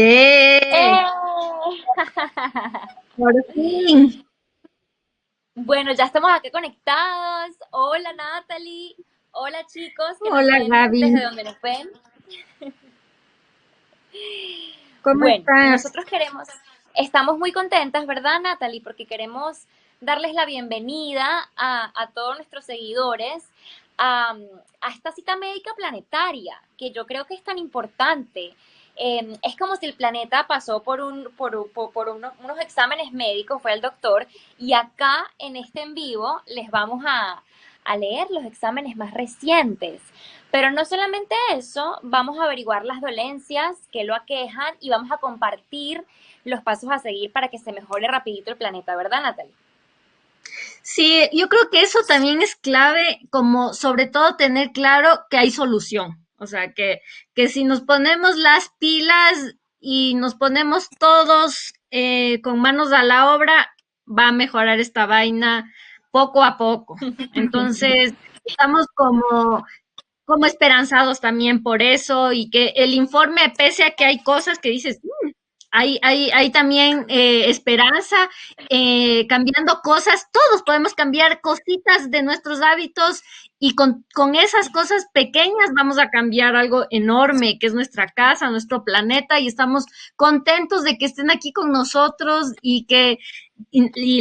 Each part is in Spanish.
¡Eh! ¡Eh! Por fin. Bueno, ya estamos acá conectados. Hola Natalie. Hola chicos que nos Hola ven desde Gaby, donde nos ven. ¿cómo Bueno, estás? nosotros estamos muy contentas, ¿verdad Natalie? Porque queremos darles la bienvenida a todos nuestros seguidores a, a esta cita médica planetaria, que yo creo que es tan importante. Es como si el planeta pasó por unos exámenes médicos, fue al doctor, y acá en este en vivo les vamos a leer los exámenes más recientes. Pero no solamente eso, vamos a averiguar las dolencias que lo aquejan y vamos a compartir los pasos a seguir para que se mejore rapidito el planeta, ¿verdad, Natalie? Sí, yo creo que eso también es clave, como sobre todo tener claro que hay solución. O sea, que si nos ponemos las pilas y nos ponemos todos con manos a la obra, va a mejorar esta vaina poco a poco. Entonces, estamos como esperanzados también por eso y que el informe, pese a que hay cosas que dices, hay también esperanza, cambiando cosas, todos podemos cambiar cositas de nuestros hábitos y con esas cosas pequeñas vamos a cambiar algo enorme que es nuestra casa, nuestro planeta y estamos contentos de que estén aquí con nosotros y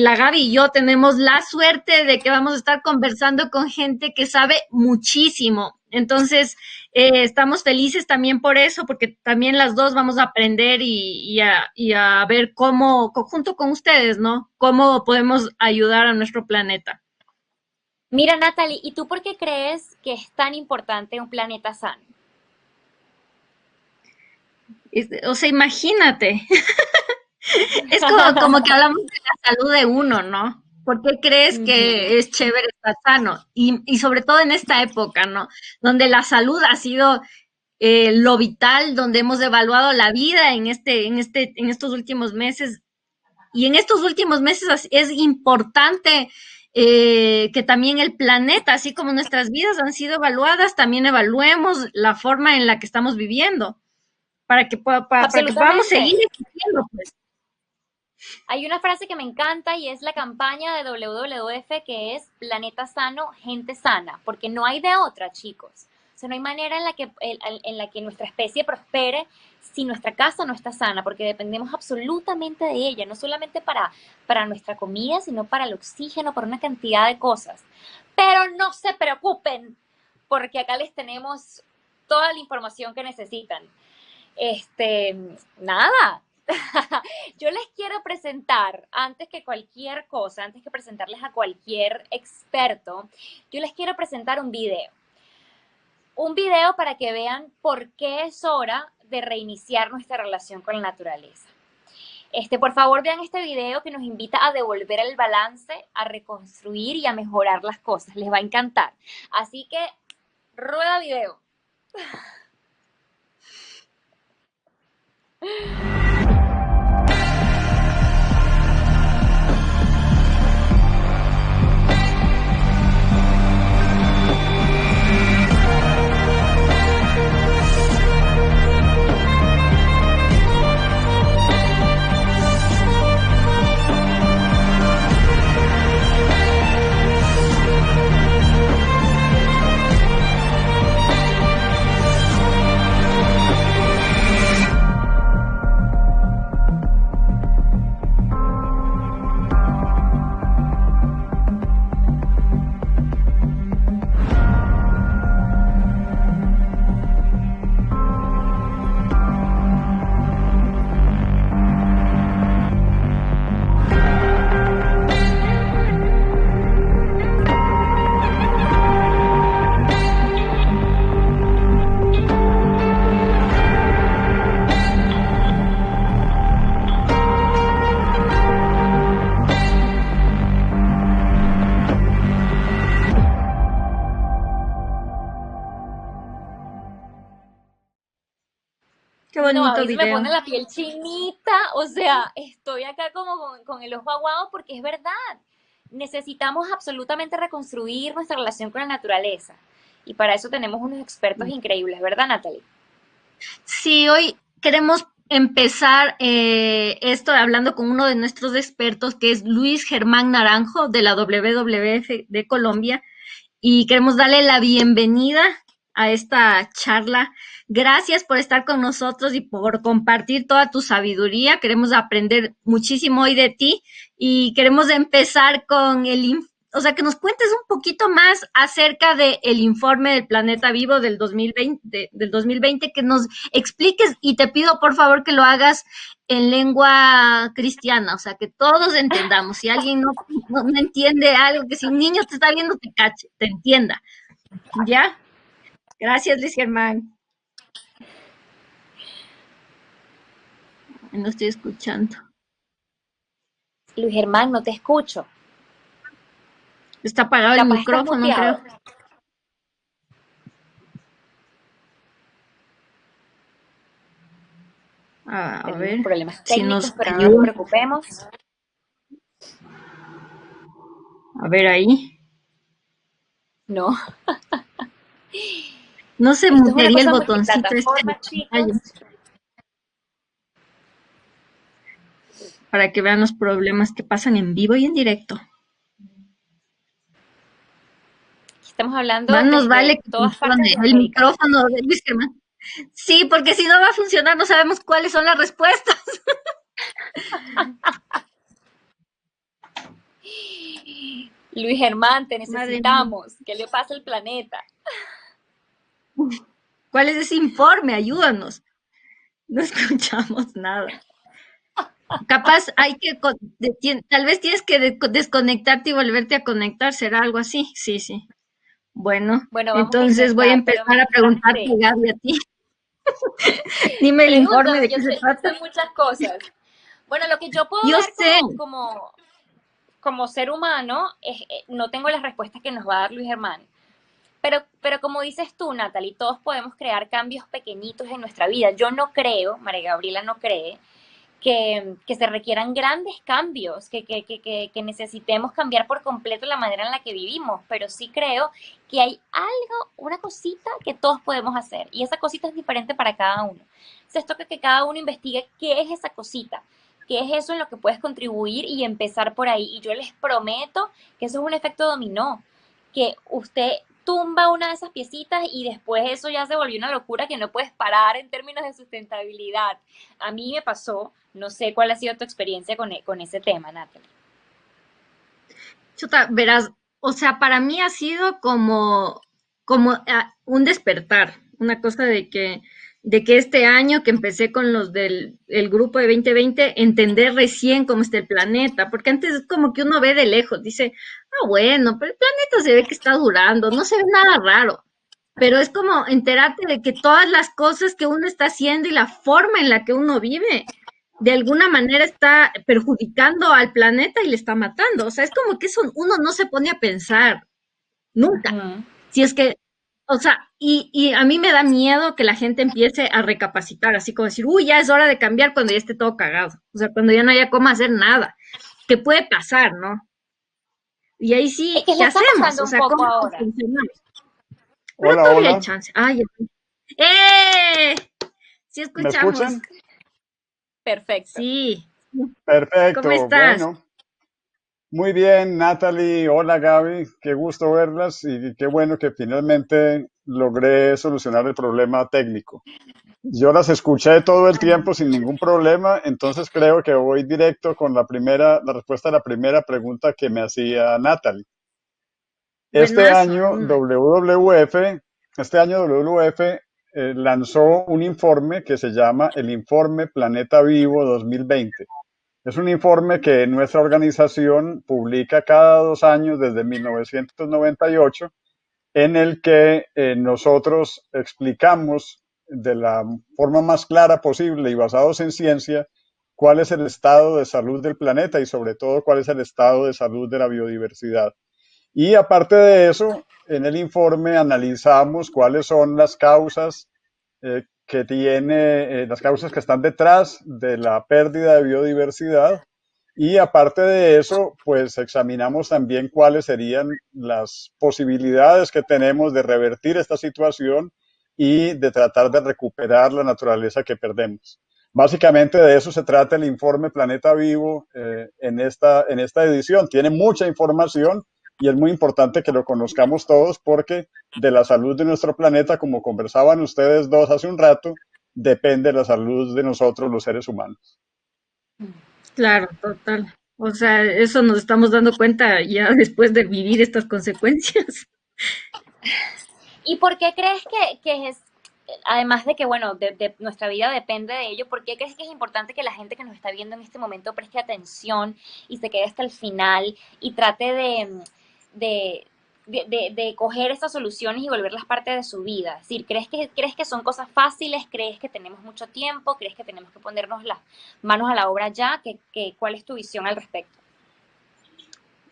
la Gaby y yo tenemos la suerte de que vamos a estar conversando con gente que sabe muchísimo. Entonces, estamos felices también por eso, porque también las dos vamos a aprender y a ver cómo, junto con ustedes, ¿no? Cómo podemos ayudar a nuestro planeta. Mira, Natalie, ¿y tú por qué crees que es tan importante un planeta sano? O sea, imagínate, es como que hablamos de la salud de uno, ¿no? ¿Por qué crees Ujú. que es chévere estar sano? Y sobre todo en esta época, ¿no? Donde la salud ha sido lo vital, donde hemos evaluado la vida en estos últimos meses. Y en estos últimos meses es importante que también el planeta, así como nuestras vidas han sido evaluadas, también evaluemos la forma en la que estamos viviendo para que podamos Absolutamente. seguir existiendo, pues. Hay una frase que me encanta y es la campaña de WWF que es Planeta Sano, Gente Sana, porque no hay de otra, chicos. O sea, no hay manera en la que nuestra especie prospere si nuestra casa no está sana, porque dependemos absolutamente de ella, no solamente para nuestra comida, sino para el oxígeno, para una cantidad de cosas. Pero no se preocupen, porque acá les tenemos toda la información que necesitan. Este, nada, yo les quiero presentar, antes que cualquier cosa, antes que presentarles a cualquier experto, yo les quiero presentar un video. Un video para que vean por qué es hora de reiniciar nuestra relación con la naturaleza. Por favor, vean este video que nos invita a devolver el balance, a reconstruir y a mejorar las cosas. Les va a encantar. Así que, rueda video. Qué No, a bonito mí se me video. pone la piel chinita, o sea, estoy acá como con el ojo aguado porque es verdad. Necesitamos absolutamente reconstruir nuestra relación con la naturaleza. Y para eso tenemos unos expertos increíbles, ¿verdad, Natalie? Sí, hoy queremos empezar esto hablando con uno de nuestros expertos, que es Luis Germán Naranjo, de la WWF de Colombia, y queremos darle la bienvenida a esta charla. Gracias por estar con nosotros y por compartir toda tu sabiduría. Queremos aprender muchísimo hoy de ti y queremos empezar con o sea, que nos cuentes un poquito más acerca del informe del Planeta Vivo del 2020, que nos expliques, y te pido por favor que lo hagas en lengua cristiana, o sea, que todos entendamos. Si alguien no entiende algo, que si un niño te está viendo, te cache, te entienda. ¿Ya? Gracias, Luis Germán. No estoy escuchando. Luis Germán, no te escucho. Está apagado el Capaz estás micrófono, muteado. creo. A Tenemos ver problemas si técnicos, nos pero no nos ayuda. preocupemos. A ver ahí. No, No se esto es una mutearía el cosa botoncito este de multiplataforma, chicos. pantalla para que vean los problemas que pasan en vivo y en directo. Estamos hablando Más nos desde vale que todas partes funcione de el América. micrófono de Luis Germán. Sí, porque si no va a funcionar, no sabemos cuáles son las respuestas. Luis Germán, te Madre mía. necesitamos. ¿Qué le pasa al planeta? ¿Cuál es ese informe? Ayúdanos. No escuchamos nada. Capaz hay que, tal vez tienes que desconectarte y volverte a conectar, ¿será algo así? Sí, sí. Bueno, Bueno, vamos a entonces voy a intentar, pero empezar a mientras preguntarte, sé, Gaby, a ti. Dime el informe pregúntame, de qué se yo trata. sé muchas cosas. Bueno, lo que yo puedo Yo dar sé. como ser humano es, no tengo las respuestas que nos va a dar Luis Germán. Pero como dices tú, Natalie, todos podemos crear cambios pequeñitos en nuestra vida. Yo no creo, María Gabriela no cree, que se requieran grandes cambios, que necesitemos cambiar por completo la manera en la que vivimos, pero sí creo que hay algo, una cosita que todos podemos hacer, y esa cosita es diferente para cada uno. Entonces toca que cada uno investigue qué es esa cosita, qué es eso en lo que puedes contribuir y empezar por ahí. Y yo les prometo que eso es un efecto dominó, que usted tumba una de esas piecitas y después eso ya se volvió una locura que no puedes parar en términos de sustentabilidad. A mí me pasó, no sé cuál ha sido tu experiencia con ese tema, Natalie. Chuta, verás, o sea, para mí ha sido como un despertar, una cosa de que este año que empecé con los del el grupo de 2020, entender recién cómo está el planeta, porque antes es como que uno ve de lejos, dice, ah, bueno, pero el planeta se ve que está durando, no se ve nada raro, pero es como enterarte de que todas las cosas que uno está haciendo y la forma en la que uno vive, de alguna manera está perjudicando al planeta y le está matando. O sea, es como que eso uno no se pone a pensar nunca. Uh-huh. Si es que, o sea, y a mí me da miedo que la gente empiece a recapacitar, así como decir, uy, ya es hora de cambiar cuando ya esté todo cagado. O sea, cuando ya no haya cómo hacer nada. Que puede pasar, ¿no? Y ahí Es sí, que ¿qué le está hacemos? pasando O un sea, poco ¿cómo ahora. funcionamos? Pero Hola, todavía hay hola. chance. Ay, ¡eh! Sí ¿Me escuchamos. escuchan? Perfecto. Sí. ¿Cómo Perfecto. estás? Bueno, muy bien, Natalie. Hola, Gaby. Qué gusto verlas y qué bueno que finalmente logré solucionar el problema técnico. Yo las escuché todo el tiempo sin ningún problema, entonces creo que voy directo con la respuesta a la primera pregunta que me hacía Natalie. Este Buenazo, de año una. WWF, este año WWF lanzó un informe que se llama el Informe Planeta Vivo 2020. Es un informe que nuestra organización publica cada 2 años desde 1998, en el que nosotros explicamos de la forma más clara posible y basados en ciencia cuál es el estado de salud del planeta y sobre todo cuál es el estado de salud de la biodiversidad. Y aparte de eso, en el informe analizamos cuáles son las causas las causas que están detrás de la pérdida de biodiversidad. Y aparte de eso, pues examinamos también cuáles serían las posibilidades que tenemos de revertir esta situación y de tratar de recuperar la naturaleza que perdemos. Básicamente de eso se trata el informe Planeta Vivo en esta edición. Tiene mucha información y es muy importante que lo conozcamos todos porque de la salud de nuestro planeta, como conversaban ustedes dos hace un rato, depende la salud de nosotros los seres humanos. Claro, total. O sea, eso nos estamos dando cuenta ya después de vivir estas consecuencias. ¿Y por qué crees que es, además de que, bueno, de nuestra vida depende de ello, por qué crees que es importante que la gente que nos está viendo en este momento preste atención y se quede hasta el final y trate de, de coger estas soluciones y volverlas parte de su vida? Es decir, ¿crees que son cosas fáciles? ¿Crees que tenemos mucho tiempo? ¿Crees que tenemos que ponernos las manos a la obra ya? ¿Cuál es tu visión al respecto?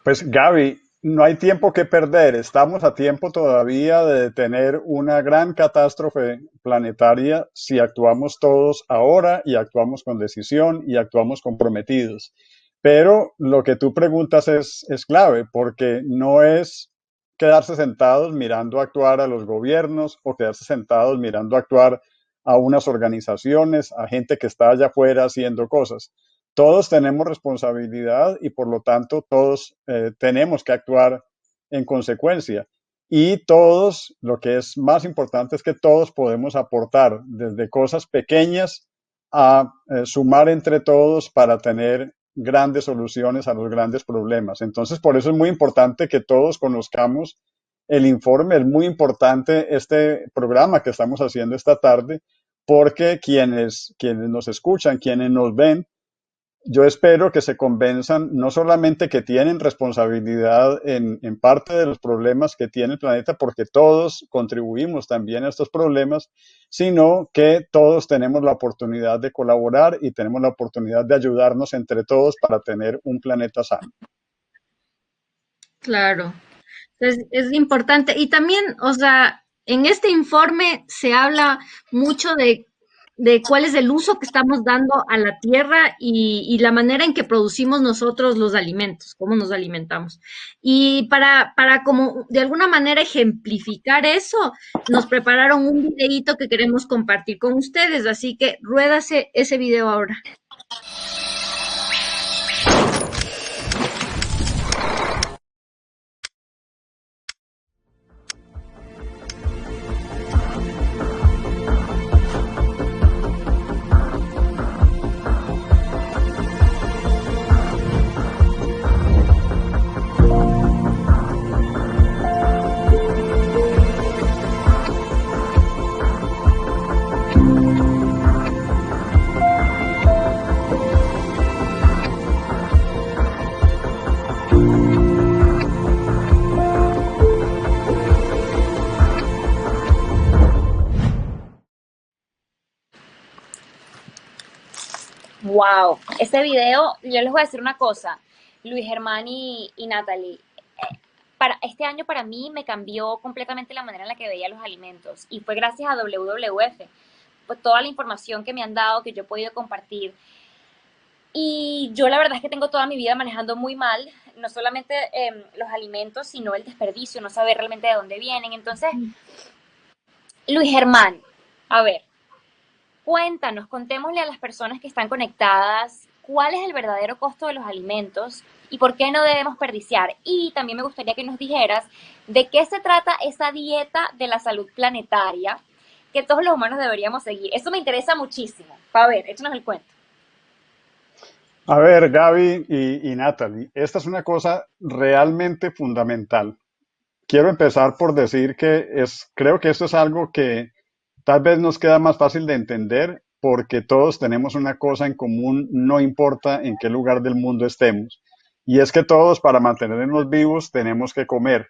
Pues Gaby, no hay tiempo que perder. Estamos a tiempo todavía de detener una gran catástrofe planetaria si actuamos todos ahora y actuamos con decisión y actuamos comprometidos. Pero lo que tú preguntas es clave porque no es quedarse sentados mirando actuar a los gobiernos o quedarse sentados mirando actuar a unas organizaciones, a gente que está allá afuera haciendo cosas. Todos tenemos responsabilidad y por lo tanto todos tenemos que actuar en consecuencia. Y todos, lo que es más importante es que todos podemos aportar desde cosas pequeñas a sumar entre todos para tener grandes soluciones a los grandes problemas. Entonces, por eso es muy importante que todos conozcamos el informe, es muy importante este programa que estamos haciendo esta tarde, porque quienes nos escuchan, quienes nos ven, yo espero que se convenzan no solamente que tienen responsabilidad en parte de los problemas que tiene el planeta, porque todos contribuimos también a estos problemas, sino que todos tenemos la oportunidad de colaborar y tenemos la oportunidad de ayudarnos entre todos para tener un planeta sano. Claro. Es importante. Y también, o sea, en este informe se habla mucho de cuál es el uso que estamos dando a la tierra y la manera en que producimos nosotros los alimentos, cómo nos alimentamos. Y para como de alguna manera ejemplificar eso, nos prepararon un videíto que queremos compartir con ustedes. Así que ruédase ese video ahora. Wow, ese video, yo les voy a decir una cosa, Luis Germán y Natalie, para este año para mí me cambió completamente la manera en la que veía los alimentos y fue gracias a WWF, pues toda la información que me han dado, que yo he podido compartir. Y yo la verdad es que tengo toda mi vida manejando muy mal, no solamente los alimentos, sino el desperdicio, no saber realmente de dónde vienen. Entonces, Luis Germán, a ver, cuéntanos, contémosle a las personas que están conectadas cuál es el verdadero costo de los alimentos y por qué no debemos desperdiciar. Y también me gustaría que nos dijeras de qué se trata esa dieta de la salud planetaria que todos los humanos deberíamos seguir. Eso me interesa muchísimo. A ver, échanos el cuento. A ver, Gaby y Natalie, esta es una cosa realmente fundamental. Quiero empezar por decir que creo que esto es algo que tal vez nos queda más fácil de entender porque todos tenemos una cosa en común, no importa en qué lugar del mundo estemos, y es que todos para mantenernos vivos tenemos que comer.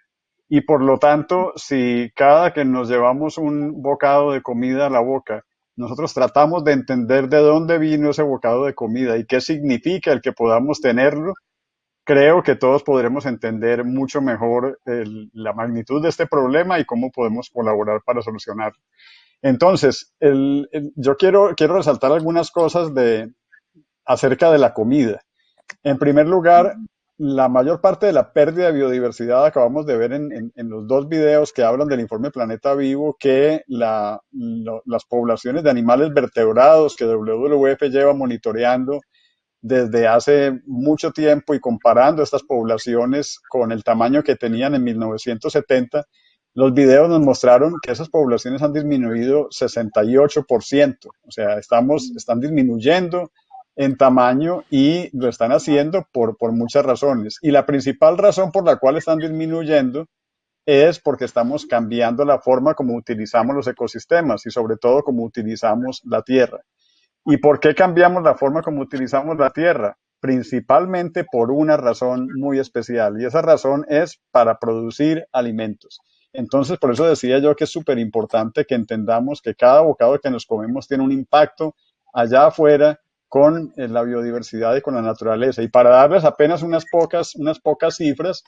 Y por lo tanto, si cada que nos llevamos un bocado de comida a la boca, nosotros tratamos de entender de dónde vino ese bocado de comida y qué significa el que podamos tenerlo, creo que todos podremos entender mucho mejor la magnitud de este problema y cómo podemos colaborar para solucionarlo. Entonces, yo quiero resaltar algunas cosas acerca de la comida. En primer lugar, la mayor parte de la pérdida de biodiversidad acabamos de ver en los dos videos que hablan del informe Planeta Vivo, que las poblaciones de animales vertebrados que WWF lleva monitoreando desde hace mucho tiempo y comparando estas poblaciones con el tamaño que tenían en 1970, los videos nos mostraron que esas poblaciones han disminuido 68%. O sea, están disminuyendo en tamaño y lo están haciendo por muchas razones. Y la principal razón por la cual están disminuyendo es porque estamos cambiando la forma como utilizamos los ecosistemas y sobre todo como utilizamos la tierra. ¿Y por qué cambiamos la forma como utilizamos la tierra? Principalmente por una razón muy especial, y esa razón es para producir alimentos. Entonces, por eso decía yo que es súper importante que entendamos que cada bocado que nos comemos tiene un impacto allá afuera con la biodiversidad y con la naturaleza. Y para darles apenas unas pocas cifras,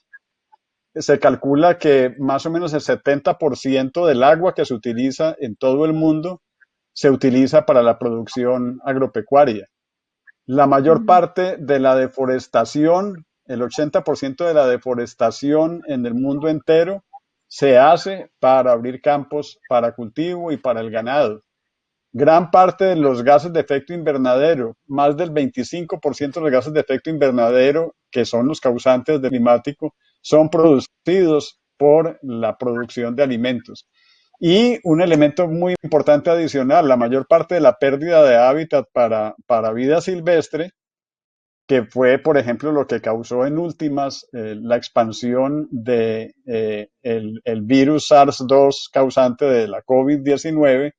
se calcula que más o menos el 70% del agua que se utiliza en todo el mundo se utiliza para la producción agropecuaria. La mayor parte de la deforestación, el 80% de la deforestación en el mundo entero, se hace para abrir campos para cultivo y para el ganado. Gran parte de los gases de efecto invernadero, más del 25% de los gases de efecto invernadero, que son los causantes del climático, son producidos por la producción de alimentos. Y un elemento muy importante adicional, la mayor parte de la pérdida de hábitat para vida silvestre, que fue, por ejemplo, lo que causó en últimas la expansión de el virus SARS-2 causante de la COVID-19,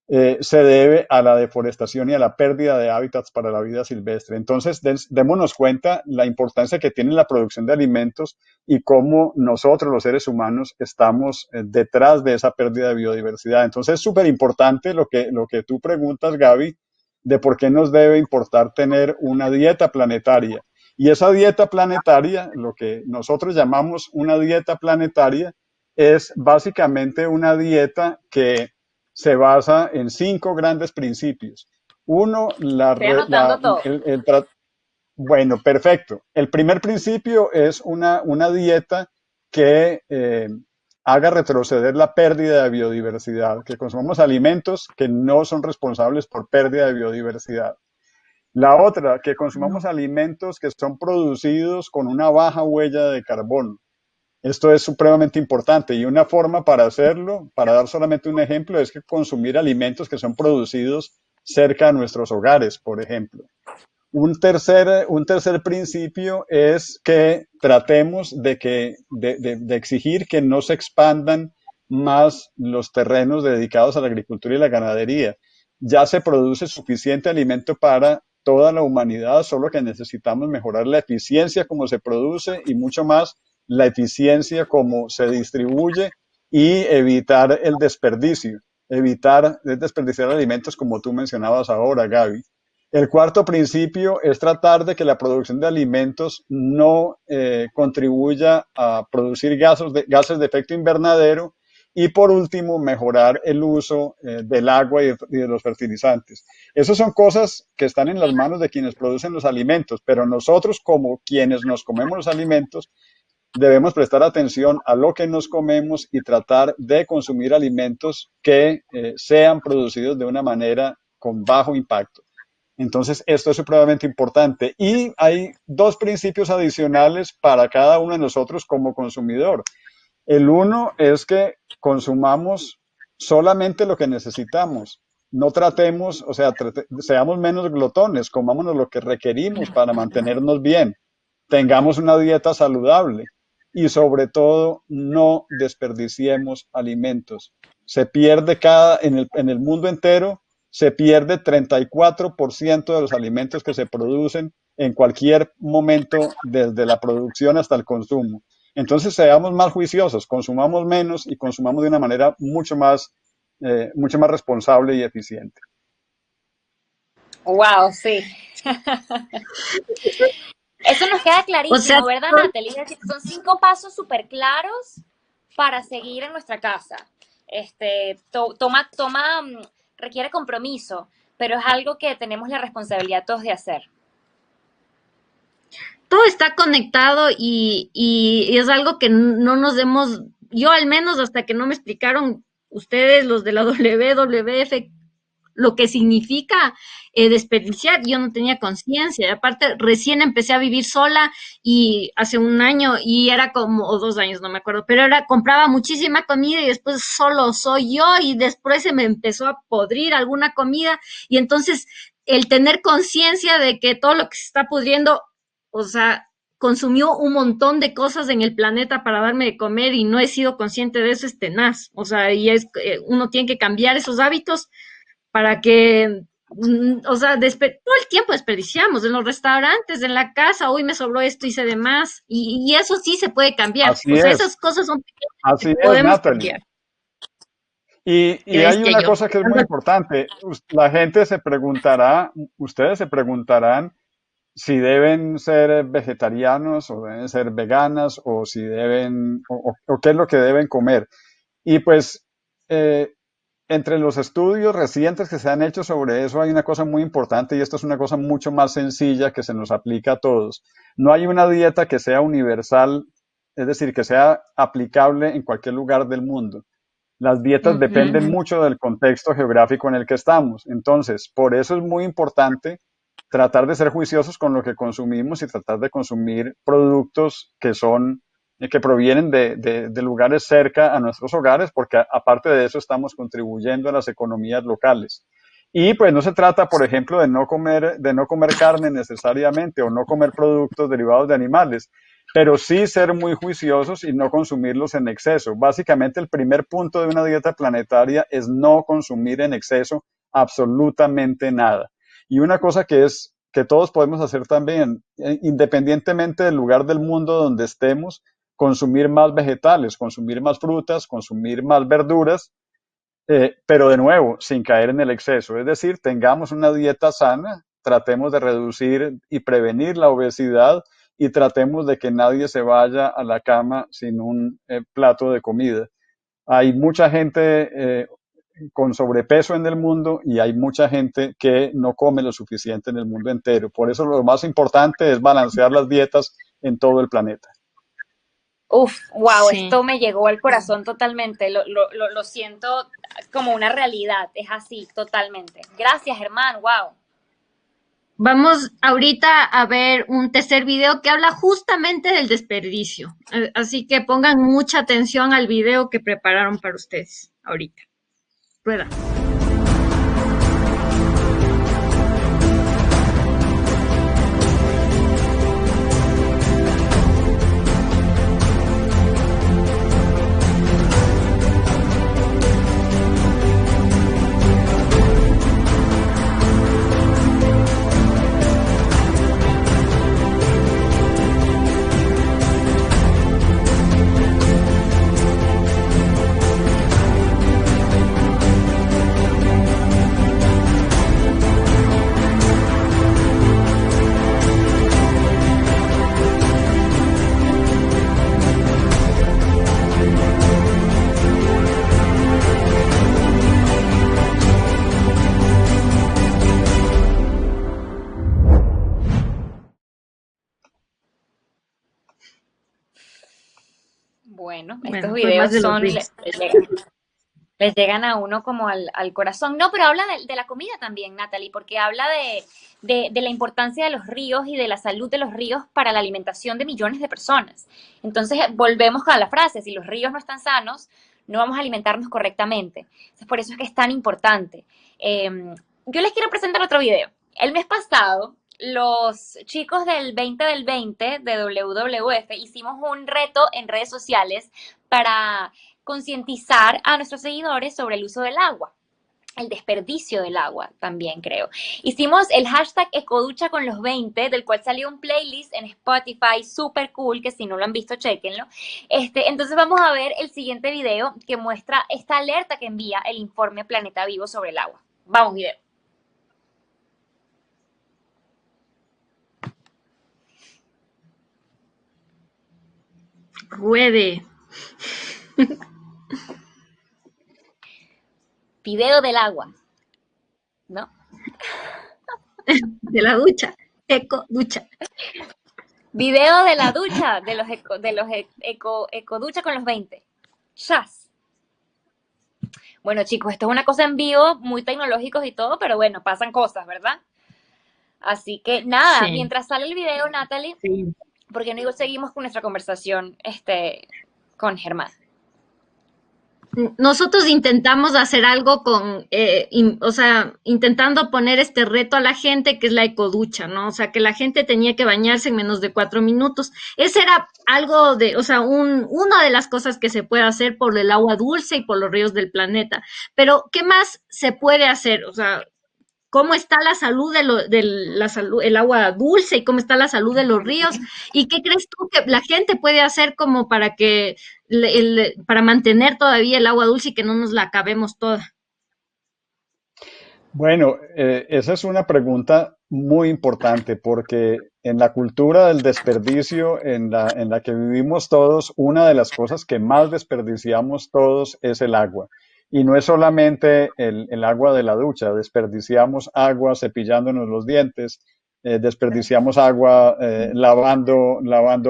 se debe a la deforestación y a la pérdida de hábitats para la vida silvestre. Entonces, démonos cuenta la importancia que tiene la producción de alimentos y cómo nosotros, los seres humanos, estamos detrás de esa pérdida de biodiversidad. Entonces, es súper importante lo que tú preguntas, Gaby, de por qué nos debe importar tener una dieta planetaria. Y esa dieta planetaria, lo que nosotros llamamos una dieta planetaria, es básicamente una dieta que se basa en 5 grandes principios. Uno, Estoy anotando todo. bueno, perfecto. El primer principio es una dieta que haga retroceder la pérdida de biodiversidad, que consumamos alimentos que no son responsables por pérdida de biodiversidad. La otra, que consumamos alimentos que son producidos con una baja huella de carbono. Esto es supremamente importante y una forma para hacerlo, para dar solamente un ejemplo, es que consumir alimentos que son producidos cerca de nuestros hogares, por ejemplo. Un tercer principio es que tratemos de exigir que no se expandan más los terrenos dedicados a la agricultura y la ganadería. Ya se produce suficiente alimento para toda la humanidad, solo que necesitamos mejorar la eficiencia como se produce y mucho más la eficiencia como se distribuye y evitar el desperdicio, evitar desperdiciar alimentos como tú mencionabas ahora, Gaby. El cuarto principio es tratar de que la producción de alimentos no contribuya a producir gases de efecto invernadero y por último mejorar el uso del agua y de los fertilizantes. Esas son cosas que están en las manos de quienes producen los alimentos, pero nosotros como quienes nos comemos los alimentos debemos prestar atención a lo que nos comemos y tratar de consumir alimentos que sean producidos de una manera con bajo impacto. Entonces, esto es supremamente importante. Y hay 2 principios adicionales para cada uno de nosotros como consumidor. El uno es que consumamos solamente lo que necesitamos. No tratemos, o sea, seamos menos glotones, comámonos lo que requerimos para mantenernos bien. Tengamos una dieta saludable y sobre todo no desperdiciemos alimentos. Se pierde en el mundo entero se pierde 34% de los alimentos que se producen en cualquier momento, desde la producción hasta el consumo. Entonces, seamos más juiciosos, consumamos menos y consumamos de una manera mucho más responsable y eficiente. Wow, sí. Eso nos queda O sea, clarísimo, ¿verdad, Natalie? Es decir, son 5 pasos súper claros para seguir en nuestra casa. Requiere compromiso, pero es algo que tenemos la responsabilidad todos de hacer. todo está conectado y es algo que no nos hemos, yo al menos hasta que no me explicaron ustedes, los de la WWF, lo que significa desperdiciar, yo no tenía conciencia. Aparte, recién empecé a vivir sola y hace un año y era como, o 2 años, no me acuerdo, pero era, compraba muchísima comida y después solo soy yo y después se me empezó a podrir alguna comida y entonces el tener conciencia de que todo lo que se está pudriendo, o sea, consumió un montón de cosas en el planeta para darme de comer y no he sido consciente de eso, es tenaz. O sea, y es, uno tiene que cambiar esos hábitos para que, o sea, todo el tiempo desperdiciamos en los restaurantes, en la casa, hoy me sobró esto, hice de más, y eso sí se puede cambiar, Así o sea, es, esas cosas son pequeñas que así es, podemos Natalie. cambiar. Qué Y hay bestia una yo. cosa que es muy importante. La gente se preguntará, ustedes se preguntarán si deben ser vegetarianos o deben ser veganas o si deben, o qué es lo que deben comer. Y pues, eh, entre los estudios recientes que se han hecho sobre eso hay una cosa muy importante y esto es una cosa mucho más sencilla que se nos aplica a todos. No hay una dieta que sea universal, es decir, que sea aplicable en cualquier lugar del mundo. Las dietas Ujú. dependen mucho del contexto geográfico en el que estamos. Entonces, por eso es muy importante tratar de ser juiciosos con lo que consumimos y tratar de consumir productos que son, que provienen de lugares cerca a nuestros hogares, porque aparte de eso estamos contribuyendo a las economías locales. Y pues no se trata, por ejemplo, de no comer carne necesariamente o no comer productos derivados de animales, pero sí ser muy juiciosos y no consumirlos en exceso. Básicamente el primer punto de una dieta planetaria es no consumir en exceso absolutamente nada. Y una cosa que todos podemos hacer también, independientemente del lugar del mundo donde estemos, consumir más vegetales, consumir más frutas, consumir más verduras, pero de nuevo, sin caer en el exceso. Es decir, tengamos una dieta sana, tratemos de reducir y prevenir la obesidad y tratemos de que nadie se vaya a la cama sin un plato de comida. Hay mucha gente con sobrepeso en el mundo y hay mucha gente que no come lo suficiente en el mundo entero. Por eso lo más importante es balancear las dietas en todo el planeta. Uf, wow, Sí. esto me llegó al corazón totalmente. Lo siento como una realidad. Es así, totalmente. Gracias, Germán. Wow. Vamos ahorita a ver un tercer video que habla justamente del desperdicio. Así que pongan mucha atención al video que prepararon para ustedes ahorita. Rueda. Bueno, estos Bueno, fue más videos de los son, reels. les llegan a uno como al corazón. No, pero habla de la comida también, Natalie, porque habla de la importancia de los ríos y de la salud de los ríos para la alimentación de millones de personas. Entonces, volvemos a la frase, si los ríos no están sanos, no vamos a alimentarnos correctamente. Entonces, por eso es que es tan importante. Yo les quiero presentar otro video. El mes pasado, los chicos del 20 del 20 de WWF hicimos un reto en redes sociales para concientizar a nuestros seguidores sobre el uso del agua, el desperdicio del agua también creo. Hicimos el hashtag Ecoducha con los 20, del cual salió un playlist en Spotify súper cool, que si no lo han visto, chequenlo. Entonces vamos a ver el siguiente video que muestra esta alerta que envía el informe Planeta Vivo sobre el agua. Vamos, video. Ruede. Video del agua, ¿no? De la ducha. Eco ducha. Video de la ducha, de los ecoducha con los 20. Chas. Bueno, chicos, esto es una cosa en vivo, muy tecnológicos y todo, pero bueno, pasan cosas, ¿verdad? Así que nada, Sí, mientras sale el video, Natalie, sí. ¿por qué no seguimos con nuestra conversación con Germán? Nosotros intentamos hacer algo con, o sea, intentando poner este reto a la gente, que es la ecoducha, ¿no? O sea, que la gente tenía que bañarse en menos de 4 minutos. Ese era algo de, o sea, una de las cosas que se puede hacer por el agua dulce y por los ríos del planeta. Pero, ¿qué más se puede hacer? O sea, cómo está la salud de la salud, el agua dulce y cómo está la salud de los ríos y qué crees tú que la gente puede hacer como para que para mantener todavía el agua dulce y que no nos la acabemos toda. Bueno, esa es una pregunta muy importante porque en la cultura del desperdicio en la que vivimos todos, una de las cosas que más desperdiciamos todos es el agua. Y no es solamente el agua de la ducha, desperdiciamos agua cepillándonos los dientes, desperdiciamos agua lavando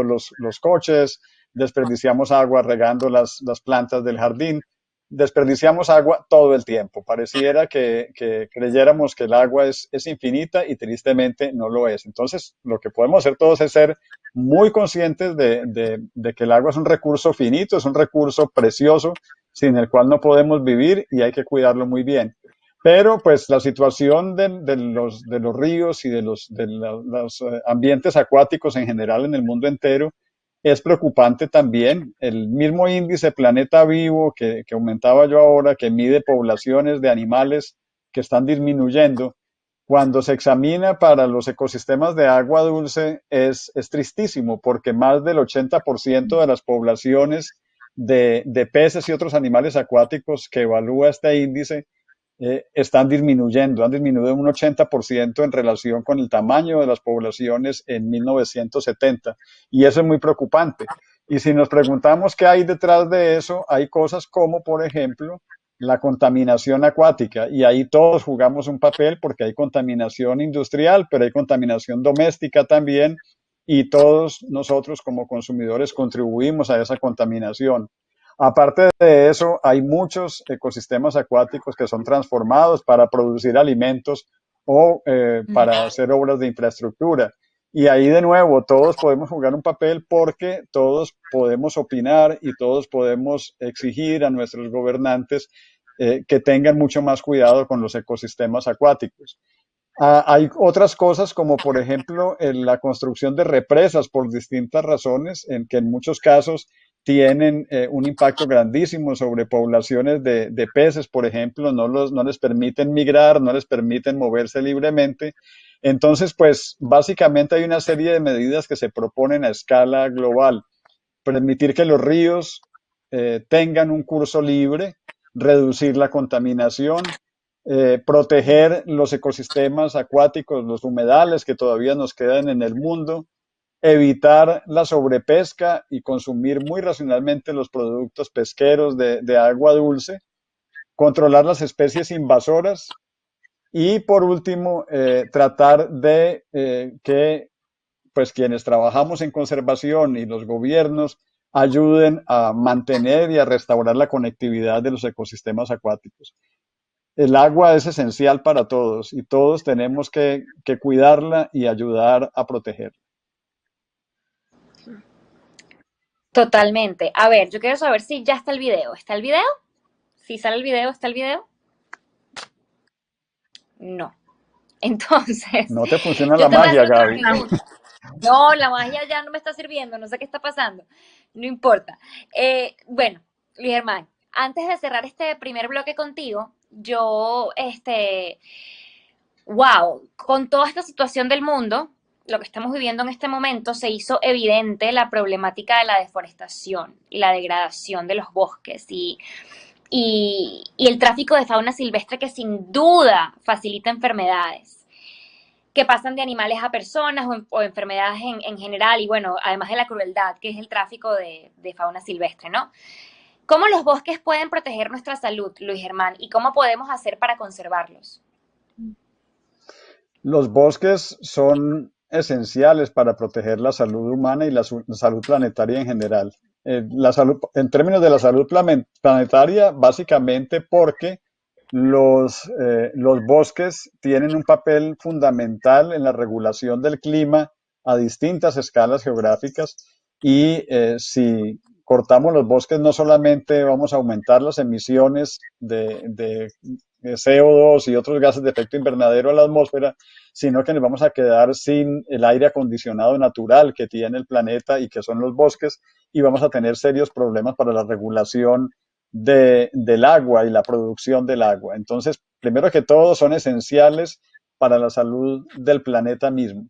los coches, desperdiciamos agua regando las plantas del jardín, desperdiciamos agua todo el tiempo. Pareciera que creyéramos que el agua es infinita y tristemente no lo es. Entonces, lo que podemos hacer todos es ser muy conscientes de que el agua es un recurso finito, es un recurso precioso, sin el cual no podemos vivir y hay que cuidarlo muy bien. Pero pues la situación de los ríos y los ambientes acuáticos en general en el mundo entero es preocupante también. El mismo índice Planeta Vivo que aumentaba yo ahora, que mide poblaciones de animales que están disminuyendo, cuando se examina para los ecosistemas de agua dulce es tristísimo porque más del 80% de las poblaciones de peces y otros animales acuáticos que evalúa este índice están disminuyendo, han disminuido un 80% en relación con el tamaño de las poblaciones en 1970 y eso es muy preocupante. Y si nos preguntamos qué hay detrás de eso, hay cosas como, por ejemplo, la contaminación acuática y ahí todos jugamos un papel porque hay contaminación industrial, pero hay contaminación doméstica también y todos nosotros como consumidores contribuimos a esa contaminación. Aparte de eso, hay muchos ecosistemas acuáticos que son transformados para producir alimentos o para hacer obras de infraestructura. Y ahí de nuevo, todos podemos jugar un papel porque todos podemos opinar y todos podemos exigir a nuestros gobernantes que tengan mucho más cuidado con los ecosistemas acuáticos. Hay otras cosas como por ejemplo la construcción de represas por distintas razones, en que en muchos casos tienen un impacto grandísimo sobre poblaciones de peces, por ejemplo, no les permiten migrar, no les permiten moverse libremente. Entonces, pues básicamente hay una serie de medidas que se proponen a escala global. Permitir que los ríos tengan un curso libre, reducir la contaminación, proteger los ecosistemas acuáticos, los humedales que todavía nos quedan en el mundo, evitar la sobrepesca y consumir muy racionalmente los productos pesqueros de agua dulce, controlar las especies invasoras y por último tratar de que pues quienes trabajamos en conservación y los gobiernos ayuden a mantener y a restaurar la conectividad de los ecosistemas acuáticos. El agua es esencial para todos y todos tenemos que cuidarla y ayudar a protegerla. Totalmente. A ver, yo quiero saber si ya está el video. ¿Está el video? Si sale el video, ¿está el video? No. Entonces, No te funciona yo la te voy a magia, hacer otra Gaby. pregunta. No, la magia ya no me está sirviendo, no sé qué está pasando. No importa. Bueno, Luis Germán, antes de cerrar este primer bloque contigo, wow, con toda esta situación del mundo, lo que estamos viviendo en este momento, se hizo evidente la problemática de la deforestación y la degradación de los bosques y el tráfico de fauna silvestre que sin duda facilita enfermedades que pasan de animales a personas o enfermedades en general y bueno, además de la crueldad que es el tráfico de fauna silvestre, ¿no? ¿Cómo los bosques pueden proteger nuestra salud, Luis Germán, y cómo podemos hacer para conservarlos? Los bosques son esenciales para proteger la salud humana y la salud planetaria en general. La salud, en términos de la salud planetaria, básicamente porque los bosques tienen un papel fundamental en la regulación del clima a distintas escalas geográficas y si cortamos los bosques no solamente vamos a aumentar las emisiones de CO2 y otros gases de efecto invernadero a la atmósfera, sino que nos vamos a quedar sin el aire acondicionado natural que tiene el planeta y que son los bosques, y vamos a tener serios problemas para la regulación del agua y la producción del agua. Entonces, primero que todo, son esenciales para la salud del planeta mismo.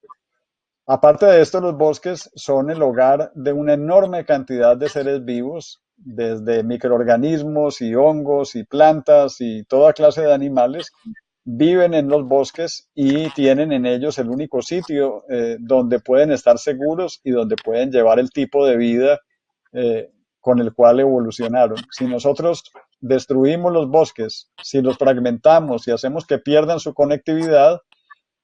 Aparte de esto, los bosques son el hogar de una enorme cantidad de seres vivos, desde microorganismos y hongos y plantas y toda clase de animales, viven en los bosques y tienen en ellos el único sitio donde pueden estar seguros y donde pueden llevar el tipo de vida con el cual evolucionaron. Si nosotros destruimos los bosques, si los fragmentamos y hacemos que pierdan su conectividad,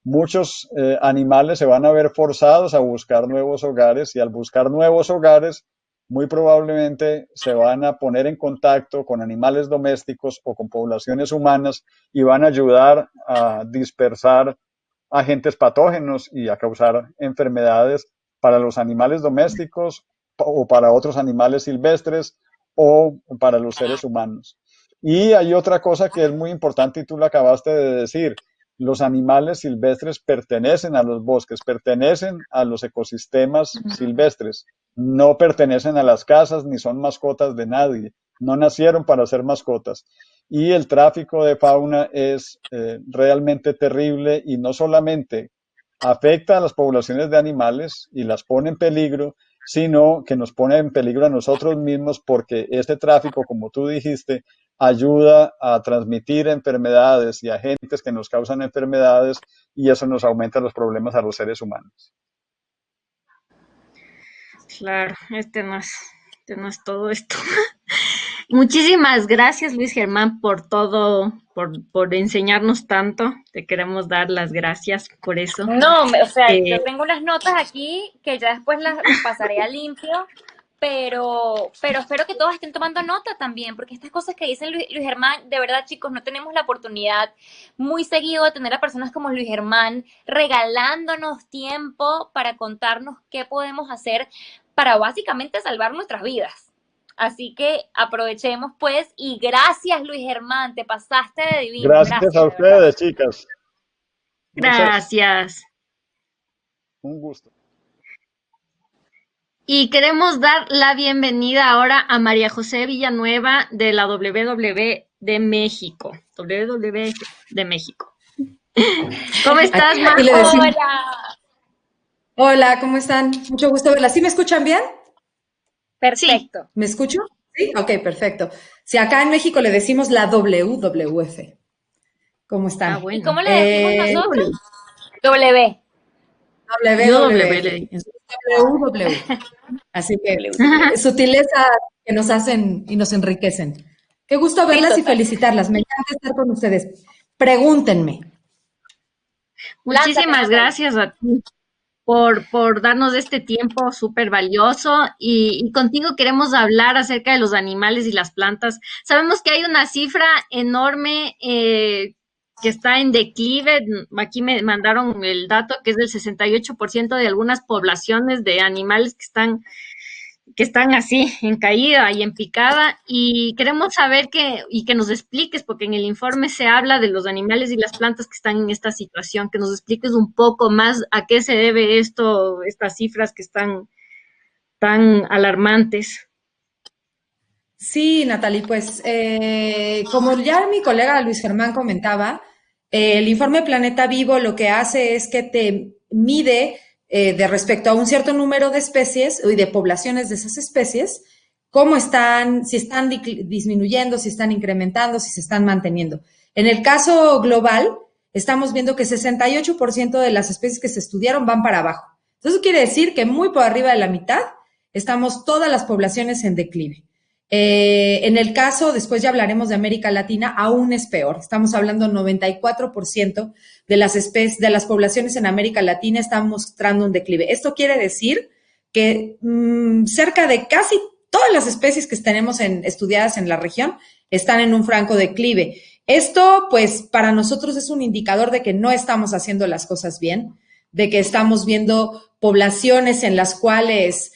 muchos animales se van a ver forzados a buscar nuevos hogares, y al buscar nuevos hogares, muy probablemente se van a poner en contacto con animales domésticos o con poblaciones humanas y van a ayudar a dispersar agentes patógenos y a causar enfermedades para los animales domésticos o para otros animales silvestres o para los seres humanos. Y hay otra cosa que es muy importante y tú lo acabaste de decir. Los animales silvestres pertenecen a los bosques, pertenecen a los ecosistemas silvestres, no pertenecen a las casas ni son mascotas de nadie, no nacieron para ser mascotas. Y el tráfico de fauna es realmente terrible y no solamente afecta a las poblaciones de animales y las pone en peligro, sino que nos pone en peligro a nosotros mismos, porque este tráfico, como tú dijiste, ayuda a transmitir enfermedades y agentes que nos causan enfermedades, y eso nos aumenta los problemas a los seres humanos. Claro, este no es todo esto. Muchísimas gracias, Luis Germán, por todo, por enseñarnos tanto. Te queremos dar las gracias por eso. No, o sea, yo tengo unas notas aquí que ya después las pasaré a limpio, pero espero que todos estén tomando nota también, porque estas cosas que dice Luis Germán, de verdad, chicos, no tenemos la oportunidad muy seguido de tener a personas como Luis Germán regalándonos tiempo para contarnos qué podemos hacer para básicamente salvar nuestras vidas. Así que aprovechemos pues, y gracias Luis Germán, te pasaste de divino. Gracias a ustedes, chicas. Gracias. Un gusto. Y queremos dar la bienvenida ahora a María José Villanueva de la WWF de México. WWF de México. ¿Cómo estás, María? Hola. Hola, ¿cómo están? Mucho gusto verla. ¿Sí me escuchan bien? Perfecto. ¿Me escucho? Sí, ok, perfecto. Si acá en México le decimos la WWF. ¿Cómo están? Ah, bueno. ¿Y cómo le decimos nosotros? W. WW. Así que sutileza que nos hacen y nos enriquecen. Qué gusto verlas y felicitarlas. Me encanta estar con ustedes. Pregúntenme. Muchísimas gracias a ti por darnos este tiempo súper valioso, y contigo queremos hablar acerca de los animales y las plantas. Sabemos que hay una cifra enorme que está en declive. Aquí me mandaron el dato que es del 68% de algunas poblaciones de animales que están así, en caída y en picada, y queremos saber que nos expliques, porque en el informe se habla de los animales y las plantas que están en esta situación, que nos expliques un poco más a qué se debe esto, estas cifras que están tan alarmantes. Sí, Natalie, pues como ya mi colega Luis Germán comentaba, el informe Planeta Vivo lo que hace es que te mide de respecto a un cierto número de especies y de poblaciones de esas especies, cómo están, si están disminuyendo, si están incrementando, si se están manteniendo. En el caso global, estamos viendo que 68% de las especies que se estudiaron van para abajo. Entonces, eso quiere decir que muy por arriba de la mitad estamos todas las poblaciones en declive. En el caso, después ya hablaremos de América Latina, aún es peor. Estamos hablando 94% de las poblaciones en América Latina están mostrando un declive. Esto quiere decir que cerca de casi todas las especies que tenemos estudiadas en la región están en un franco declive. Esto, pues, para nosotros es un indicador de que no estamos haciendo las cosas bien, de que estamos viendo poblaciones en las cuales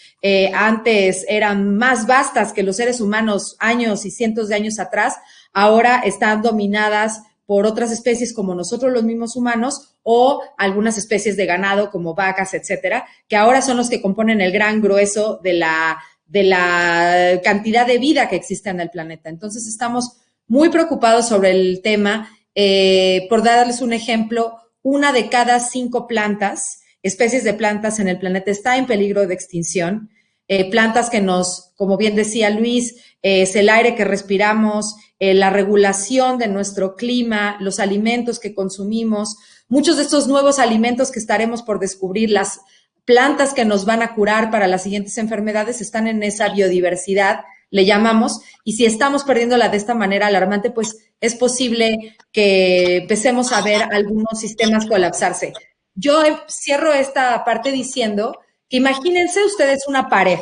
antes eran más vastas que los seres humanos años y cientos de años atrás, ahora están dominadas por otras especies como nosotros los mismos humanos o algunas especies de ganado como vacas, etcétera, que ahora son los que componen el gran grueso de la cantidad de vida que existe en el planeta. Entonces estamos muy preocupados sobre el tema. Por darles un ejemplo, 1 de cada 5 especies de plantas en el planeta está en peligro de extinción. Plantas que como bien decía Luis, es el aire que respiramos, la regulación de nuestro clima, los alimentos que consumimos, muchos de estos nuevos alimentos que estaremos por descubrir, las plantas que nos van a curar para las siguientes enfermedades están en esa biodiversidad, le llamamos, y si estamos perdiéndola de esta manera alarmante, pues es posible que empecemos a ver algunos sistemas colapsarse. Yo cierro esta parte diciendo que imagínense ustedes una pared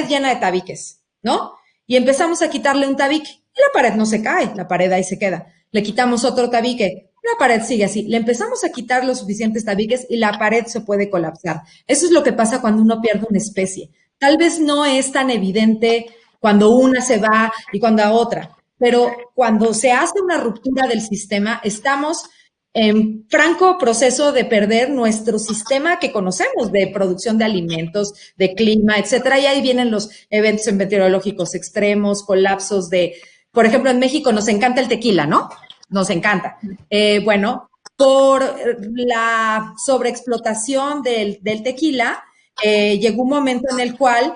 llena de tabiques, ¿no? Y empezamos a quitarle un tabique y la pared no se cae, la pared ahí se queda. Le quitamos otro tabique, la pared sigue así. Le empezamos a quitar los suficientes tabiques y la pared se puede colapsar. Eso es lo que pasa cuando uno pierde una especie. Tal vez no es tan evidente cuando una se va y cuando a otra, pero cuando se hace una ruptura del sistema, estamos en franco proceso de perder nuestro sistema que conocemos de producción de alimentos, de clima, etcétera, y ahí vienen los eventos meteorológicos extremos, colapsos por ejemplo, en México nos encanta el tequila, ¿no? Nos encanta. Bueno, por la sobreexplotación del tequila, llegó un momento en el cual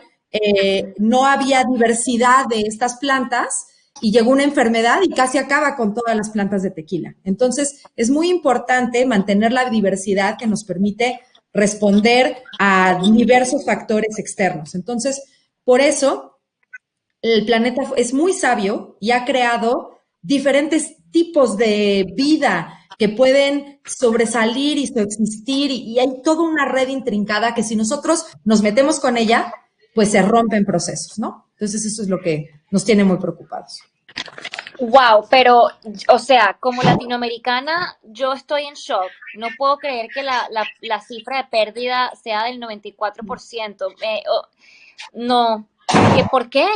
no había diversidad de estas plantas y llegó una enfermedad y casi acaba con todas las plantas de tequila. Entonces, es muy importante mantener la diversidad que nos permite responder a diversos factores externos. Entonces, por eso, el planeta es muy sabio y ha creado diferentes tipos de vida que pueden sobresalir y subsistir y hay toda una red intrincada que si nosotros nos metemos con ella, pues se rompen procesos, ¿no? Entonces eso es lo que nos tiene muy preocupados. Wow, pero, o sea, como latinoamericana, yo estoy en shock. No puedo creer que la cifra de pérdida sea del 94%. No, ¿por qué?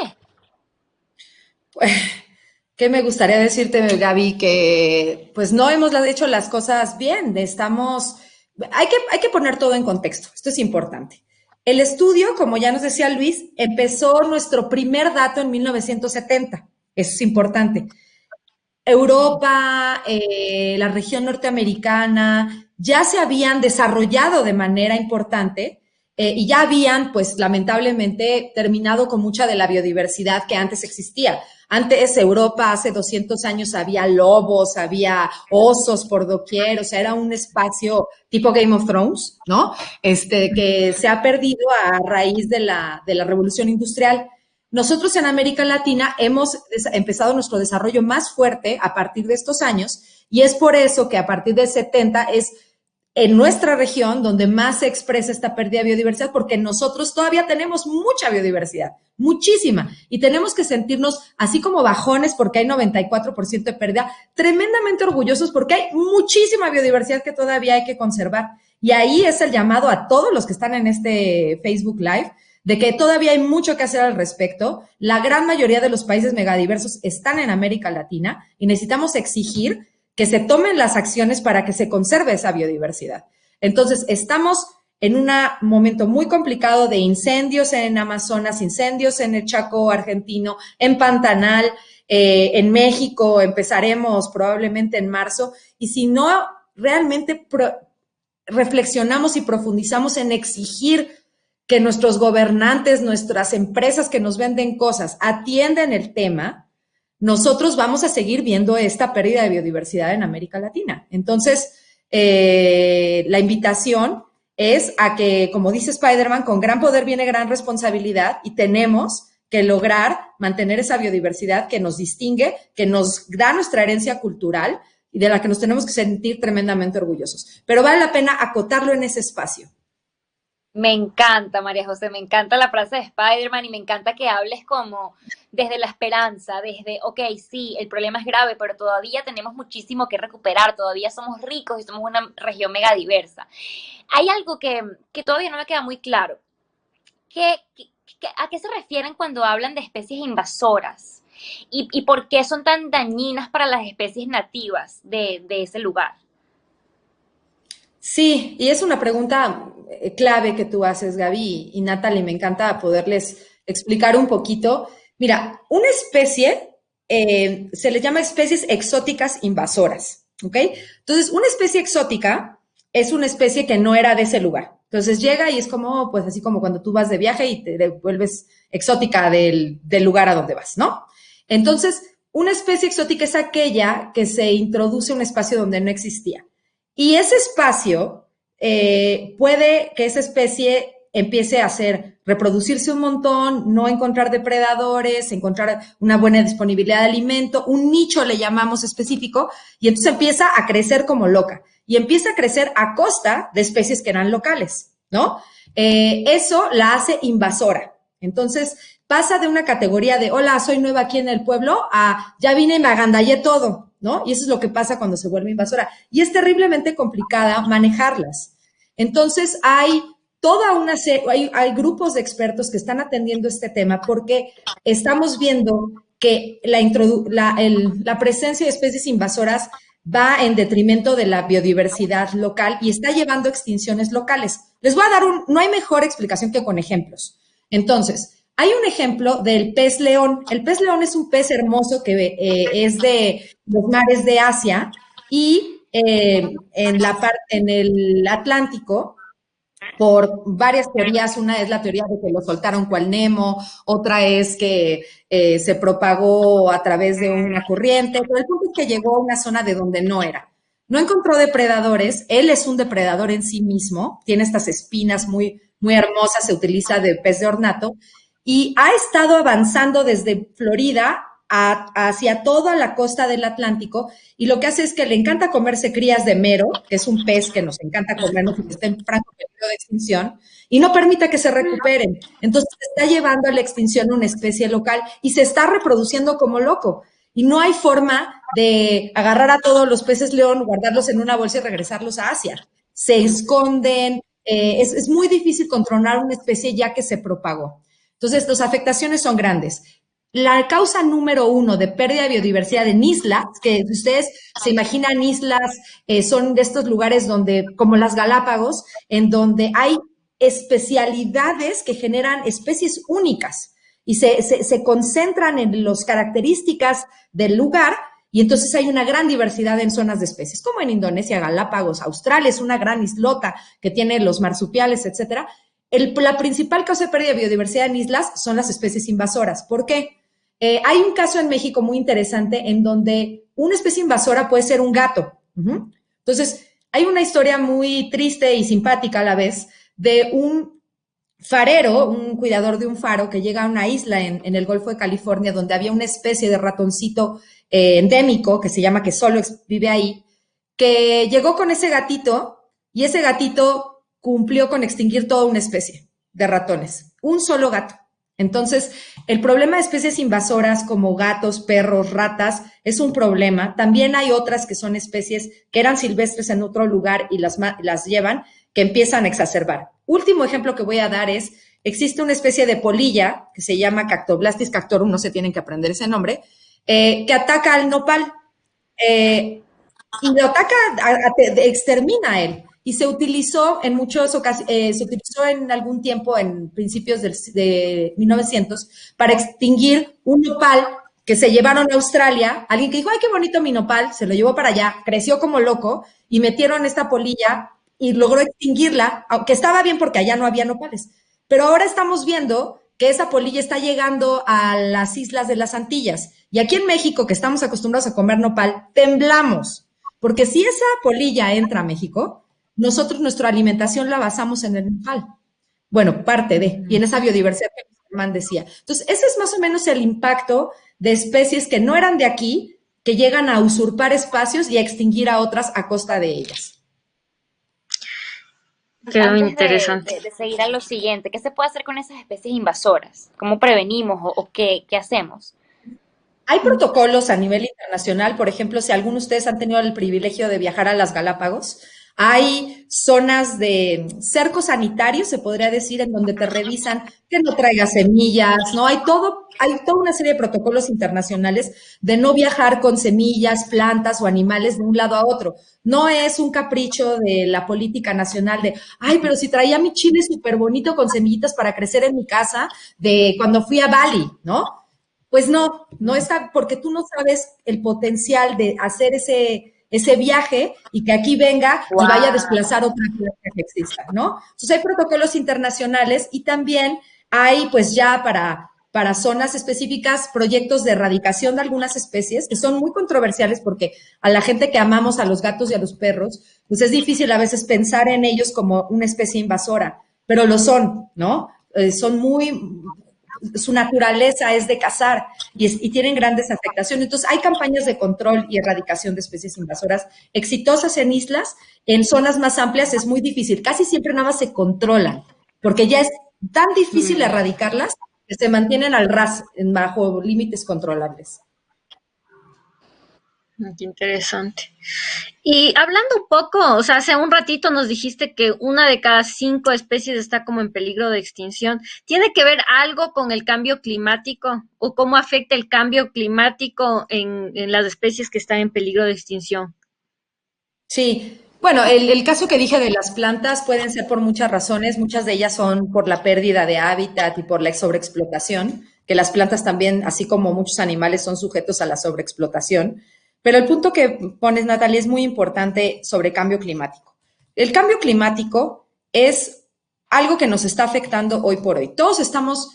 ¿Qué me gustaría decirte, Gaby? Que pues no hemos hecho las cosas bien. Hay que poner todo en contexto. Esto es importante. El estudio, como ya nos decía Luis, empezó nuestro primer dato en 1970. Eso es importante. Europa, la región norteamericana, ya se habían desarrollado de manera importante y ya habían, pues lamentablemente, terminado con mucha de la biodiversidad que antes existía. Antes Europa, hace 200 años, había lobos, había osos por doquier, o sea, era un espacio tipo Game of Thrones, ¿no? Que se ha perdido a raíz de la revolución industrial. Nosotros en América Latina hemos empezado nuestro desarrollo más fuerte a partir de estos años y es por eso que a partir del 70 es en nuestra región donde más se expresa esta pérdida de biodiversidad porque nosotros todavía tenemos mucha biodiversidad, muchísima, y tenemos que sentirnos así como bajones porque hay 94% de pérdida, tremendamente orgullosos porque hay muchísima biodiversidad que todavía hay que conservar. Y ahí es el llamado a todos los que están en este Facebook Live de que todavía hay mucho que hacer al respecto. La gran mayoría de los países megadiversos están en América Latina y necesitamos exigir que se tomen las acciones para que se conserve esa biodiversidad. Entonces, estamos en un momento muy complicado de incendios en Amazonas, incendios en el Chaco argentino, en Pantanal, en México empezaremos probablemente en marzo, y si no realmente reflexionamos y profundizamos en exigir que nuestros gobernantes, nuestras empresas que nos venden cosas atiendan el tema, nosotros vamos a seguir viendo esta pérdida de biodiversidad en América Latina. Entonces, la invitación es a que, como dice Spider-Man, con gran poder viene gran responsabilidad y tenemos que lograr mantener esa biodiversidad que nos distingue, que nos da nuestra herencia cultural y de la que nos tenemos que sentir tremendamente orgullosos. Pero vale la pena acotarlo en ese espacio. Me encanta, María José, me encanta la frase de Spider-Man y me encanta que hables como desde la esperanza, desde, ok, sí, el problema es grave, pero todavía tenemos muchísimo que recuperar, todavía somos ricos y somos una región mega diversa. Hay algo que todavía no me queda muy claro. ¿A qué se refieren cuando hablan de especies invasoras? ¿Y por qué son tan dañinas para las especies nativas de ese lugar? Sí, y es una pregunta clave que tú haces, Gaby y Natalie. Me encanta poderles explicar un poquito. Mira, una especie se le llama especies exóticas invasoras, ¿ok? Entonces, una especie exótica es una especie que no era de ese lugar. Entonces llega y es como, pues así como cuando tú vas de viaje y te vuelves exótica del lugar a donde vas, ¿no? Entonces, una especie exótica es aquella que se introduce a un espacio donde no existía. Y ese espacio puede que esa especie empiece a reproducirse un montón, no encontrar depredadores, encontrar una buena disponibilidad de alimento, un nicho le llamamos específico, y entonces empieza a crecer como loca. Y empieza a crecer a costa de especies que eran locales, ¿no? Eso la hace invasora. Entonces, pasa de una categoría de, hola, soy nueva aquí en el pueblo, a ya vine y me agandallé todo, ¿no? Y eso es lo que pasa cuando se vuelve invasora. Y es terriblemente complicada manejarlas. Entonces, hay toda una serie, hay grupos de expertos que están atendiendo este tema porque estamos viendo que la presencia de especies invasoras va en detrimento de la biodiversidad local y está llevando a extinciones locales. Les voy a dar no hay mejor explicación que con ejemplos. Entonces, hay un ejemplo del pez león. El pez león es un pez hermoso que es de los mares de Asia y en el Atlántico, por varias teorías. Una es la teoría de que lo soltaron cual Nemo, otra es que se propagó a través de una corriente, pero el punto es que llegó a una zona de donde no era. No encontró depredadores, él es un depredador en sí mismo, tiene estas espinas muy, muy hermosas, se utiliza de pez de ornato, y ha estado avanzando desde Florida hacia toda la costa del Atlántico, y lo que hace es que le encanta comerse crías de mero, que es un pez que nos encanta comernos y que está en franco peligro de extinción, y no permite que se recuperen. Entonces está llevando a la extinción una especie local y se está reproduciendo como loco. Y no hay forma de agarrar a todos los peces león, guardarlos en una bolsa y regresarlos a Asia. Se esconden, es muy difícil controlar una especie ya que se propagó. Entonces, las afectaciones son grandes. La causa número 1 de pérdida de biodiversidad en islas, que ustedes se imaginan islas, son de estos lugares donde, como las Galápagos, en donde hay especialidades que generan especies únicas y se concentran en las características del lugar, y entonces hay una gran diversidad en zonas de especies, como en Indonesia, Galápagos, Australia es una gran islota que tiene los marsupiales, etcétera. La principal causa de pérdida de biodiversidad en islas son las especies invasoras. ¿Por qué? Hay un caso en México muy interesante en donde una especie invasora puede ser un gato. Entonces, hay una historia muy triste y simpática a la vez de un farero, un cuidador de un faro que llega a una isla en el Golfo de California donde había una especie de ratoncito endémico que se llama, que solo vive ahí, que llegó con ese gatito y ese gatito cumplió con extinguir toda una especie de ratones, un solo gato. Entonces, el problema de especies invasoras como gatos, perros, ratas es un problema. También hay otras que son especies que eran silvestres en otro lugar y las llevan, que empiezan a exacerbar. Último ejemplo que voy a dar es, existe una especie de polilla que se llama Cactoblastis cactorum, no se tienen que aprender ese nombre, que ataca al nopal y lo ataca, extermina a él. Y se utilizó en muchos ocasiones, se utilizó en algún tiempo, en principios de 1900, para extinguir un nopal que se llevaron a Australia. Alguien que dijo, ay, qué bonito mi nopal, se lo llevó para allá, creció como loco y metieron esta polilla y logró extinguirla, aunque estaba bien porque allá no había nopales. Pero ahora estamos viendo que esa polilla está llegando a las islas de las Antillas. Y aquí en México, que estamos acostumbrados a comer nopal, temblamos. Porque si esa polilla entra a México, nosotros nuestra alimentación la basamos en el nopal. Bueno, parte de, y en esa biodiversidad que Germán decía. Entonces, ese es más o menos el impacto de especies que no eran de aquí, que llegan a usurpar espacios y a extinguir a otras a costa de ellas. Qué Antes interesante. de seguir a lo siguiente, ¿qué se puede hacer con esas especies invasoras? ¿Cómo prevenimos o qué hacemos? Hay protocolos a nivel internacional, por ejemplo, si algunos de ustedes han tenido el privilegio de viajar a las Galápagos, hay zonas de cercos sanitarios, se podría decir, en donde te revisan que no traigas semillas, ¿no? Hay toda una serie de protocolos internacionales de no viajar con semillas, plantas o animales de un lado a otro. No es un capricho de la política nacional de, ay, pero si traía mi chile súper bonito con semillitas para crecer en mi casa de cuando fui a Bali, ¿no? Pues no está, porque tú no sabes el potencial de hacer ese viaje y que aquí venga y vaya a desplazar otra planta que exista, ¿no? Entonces hay protocolos internacionales y también hay, pues ya para zonas específicas, proyectos de erradicación de algunas especies que son muy controversiales porque a la gente que amamos a los gatos y a los perros, pues es difícil a veces pensar en ellos como una especie invasora, pero lo son, ¿no? Son muy, su naturaleza es de cazar y tienen grandes afectaciones. Entonces, hay campañas de control y erradicación de especies invasoras exitosas en islas. En zonas más amplias es muy difícil. Casi siempre nada más se controlan, porque ya es tan difícil erradicarlas que se mantienen al ras, bajo límites controlables. Qué interesante. Y hablando un poco, o sea, hace un ratito nos dijiste que una de cada 5 especies está como en peligro de extinción. ¿Tiene que ver algo con el cambio climático o cómo afecta el cambio climático en las especies que están en peligro de extinción? Sí, bueno, el caso que dije de las plantas pueden ser por muchas razones, muchas de ellas son por la pérdida de hábitat y por la sobreexplotación, que las plantas también, así como muchos animales, son sujetos a la sobreexplotación. Pero el punto que pones, Natalia, es muy importante sobre cambio climático. El cambio climático es algo que nos está afectando hoy por hoy. Todos estamos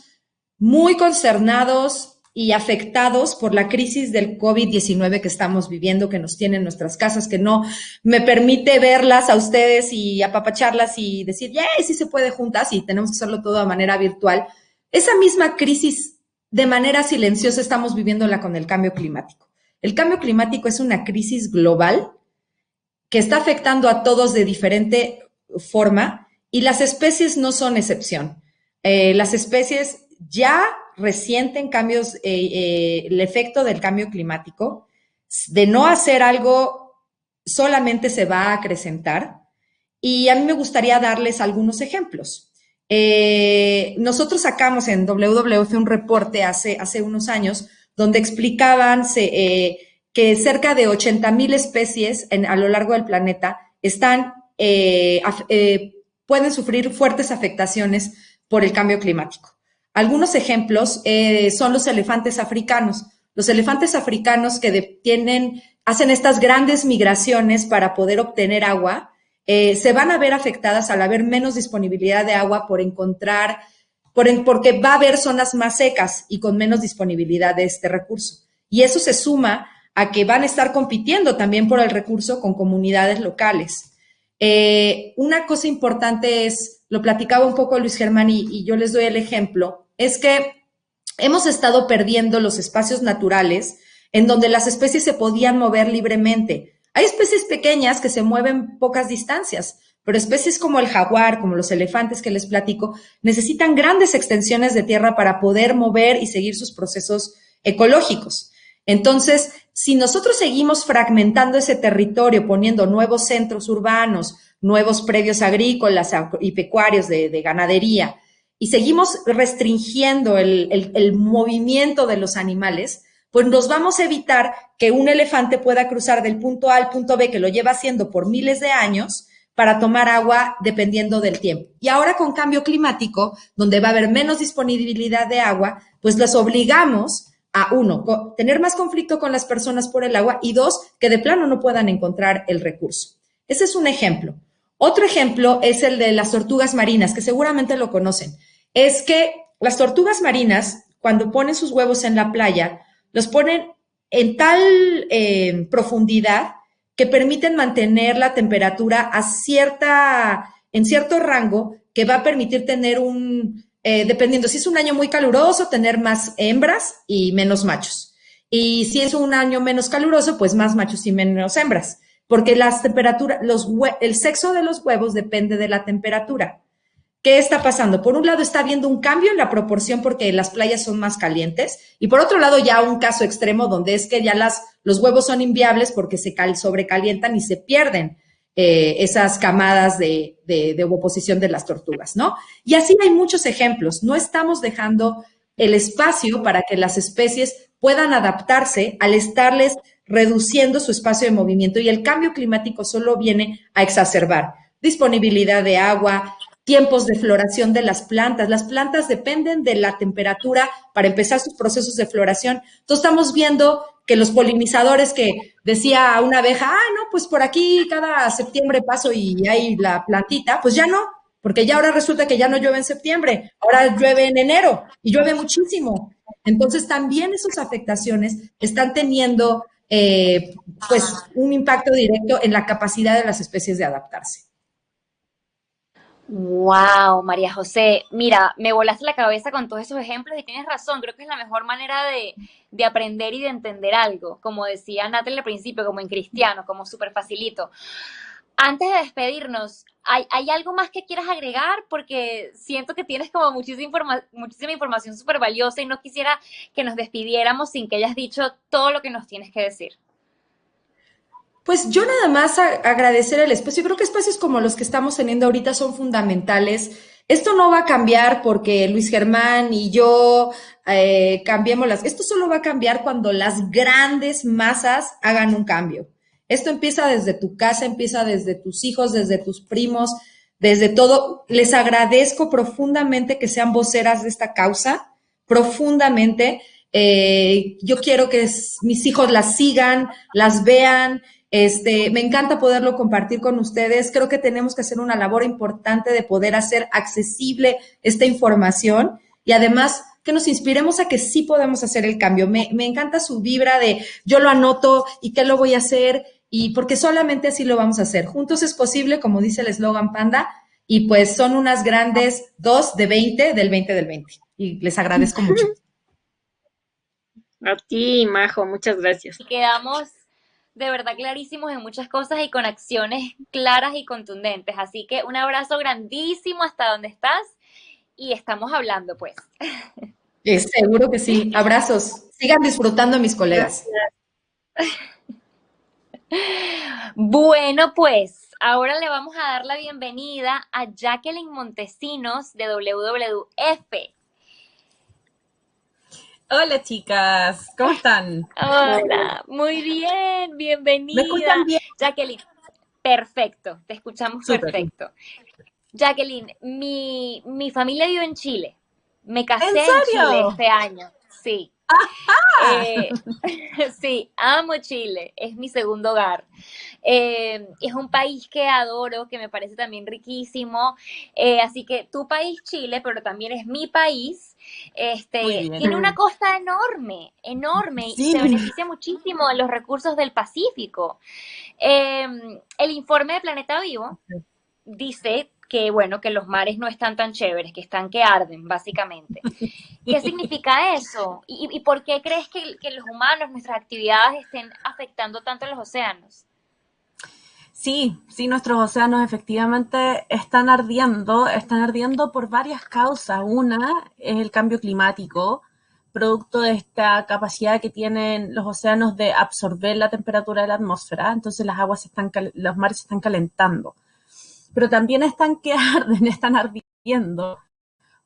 muy concernados y afectados por la crisis del COVID-19 que estamos viviendo, que nos tiene en nuestras casas, que no me permite verlas a ustedes y apapacharlas y decir, ¡yay! Sí se puede juntas y tenemos que hacerlo todo de manera virtual. Esa misma crisis de manera silenciosa estamos viviéndola con el cambio climático. El cambio climático es una crisis global que está afectando a todos de diferente forma y las especies no son excepción. Las especies ya resienten cambios, el efecto del cambio climático. De no hacer algo, solamente se va a acrecentar. Y a mí me gustaría darles algunos ejemplos. Nosotros sacamos en WWF un reporte hace unos años donde explicaban que cerca de 80,000 especies a lo largo del planeta pueden sufrir fuertes afectaciones por el cambio climático. Algunos ejemplos son los elefantes africanos. Los elefantes africanos que hacen estas grandes migraciones para poder obtener agua, se van a ver afectadas al haber menos disponibilidad de agua porque va a haber zonas más secas y con menos disponibilidad de este recurso. Y eso se suma a que van a estar compitiendo también por el recurso con comunidades locales. Una cosa importante lo platicaba un poco Luis Germán y yo les doy el ejemplo, es que hemos estado perdiendo los espacios naturales en donde las especies se podían mover libremente. Hay especies pequeñas que se mueven pocas distancias, pero especies como el jaguar, como los elefantes que les platico, necesitan grandes extensiones de tierra para poder mover y seguir sus procesos ecológicos. Entonces, si nosotros seguimos fragmentando ese territorio, poniendo nuevos centros urbanos, nuevos predios agrícolas y pecuarios de ganadería, y seguimos restringiendo el movimiento de los animales, pues nos vamos a evitar que un elefante pueda cruzar del punto A al punto B, que lo lleva haciendo por miles de años, para tomar agua dependiendo del tiempo. Y ahora con cambio climático, donde va a haber menos disponibilidad de agua, pues los obligamos a, uno, tener más conflicto con las personas por el agua y dos, que de plano no puedan encontrar el recurso. Ese es un ejemplo. Otro ejemplo es el de las tortugas marinas, que seguramente lo conocen. Es que las tortugas marinas, cuando ponen sus huevos en la playa, los ponen en tal profundidad que permiten mantener la temperatura en cierto rango que va a permitir tener dependiendo, si es un año muy caluroso, tener más hembras y menos machos. Y si es un año menos caluroso, pues más machos y menos hembras. Porque las temperaturas, el sexo de los huevos depende de la temperatura. ¿Qué está pasando? Por un lado está habiendo un cambio en la proporción porque las playas son más calientes y por otro lado ya un caso extremo donde es que ya los huevos son inviables porque se sobrecalientan y se pierden esas camadas de ovoposición de las tortugas, ¿no? Y así hay muchos ejemplos. No estamos dejando el espacio para que las especies puedan adaptarse al estarles reduciendo su espacio de movimiento y el cambio climático solo viene a exacerbar disponibilidad de agua, tiempos de floración de las plantas. Las plantas dependen de la temperatura para empezar sus procesos de floración. Entonces estamos viendo que los polinizadores que decía una abeja, no, pues por aquí cada septiembre paso y hay la plantita, pues ya no, porque ya ahora resulta que ya no llueve en septiembre, ahora llueve en enero y llueve muchísimo. Entonces también esas afectaciones están teniendo pues un impacto directo en la capacidad de las especies de adaptarse. Wow, María José, mira, me volaste la cabeza con todos esos ejemplos y tienes razón, creo que es la mejor manera de aprender y de entender algo, como decía Natalie al principio, como en cristiano, como súper facilito. Antes de despedirnos, ¿hay algo más que quieras agregar? Porque siento que tienes como muchísima información súper valiosa y no quisiera que nos despidiéramos sin que hayas dicho todo lo que nos tienes que decir. Pues yo nada más agradecer el espacio. Yo creo que espacios como los que estamos teniendo ahorita son fundamentales. Esto no va a cambiar porque Luis Germán y yo cambiemos Esto solo va a cambiar cuando las grandes masas hagan un cambio. Esto empieza desde tu casa, empieza desde tus hijos, desde tus primos, desde todo. Les agradezco profundamente que sean voceras de esta causa, profundamente. Yo quiero que mis hijos las sigan, las vean. Me encanta poderlo compartir con ustedes. Creo que tenemos que hacer una labor importante de poder hacer accesible esta información y además que nos inspiremos a que sí podemos hacer el cambio. Me encanta su vibra de yo lo anoto y qué lo voy a hacer y porque solamente así lo vamos a hacer. Juntos es posible, como dice el eslogan Panda, y pues son unas grandes 2 de 20 del 20 del 20. Y les agradezco mucho. A ti, Majo, muchas gracias. Y quedamos de verdad clarísimos en muchas cosas y con acciones claras y contundentes. Así que un abrazo grandísimo hasta donde estás y estamos hablando, pues. Seguro que sí. Abrazos. Sigan disfrutando, mis colegas. Bueno, pues ahora le vamos a dar la bienvenida a Jacqueline Montesinos de WWF. Hola chicas, ¿cómo están? Hola, muy bien, bienvenida. ¿Me escuchan bien? Jacqueline, perfecto, te escuchamos Súper. perfecto. Jacqueline, mi familia vive en Chile. Me casé ¿En en serio? Chile este año, sí. Sí, amo Chile, es mi segundo hogar. Es un país que adoro, que me parece también riquísimo. Así que tu país, Chile, pero también es mi país. Muy bien. Tiene una costa enorme, enorme, y Sí. se beneficia muchísimo de los recursos del Pacífico. El informe de Planeta Vivo dice que, bueno, que los mares no están tan chéveres, que están que arden, básicamente. ¿Qué significa eso? ¿Y por qué crees que los humanos, nuestras actividades estén afectando tanto a los océanos? Sí, nuestros océanos efectivamente están ardiendo por varias causas. Una es el cambio climático, producto de esta capacidad que tienen los océanos de absorber la temperatura de la atmósfera, entonces los mares se están calentando. Pero también están que arden, están ardiendo.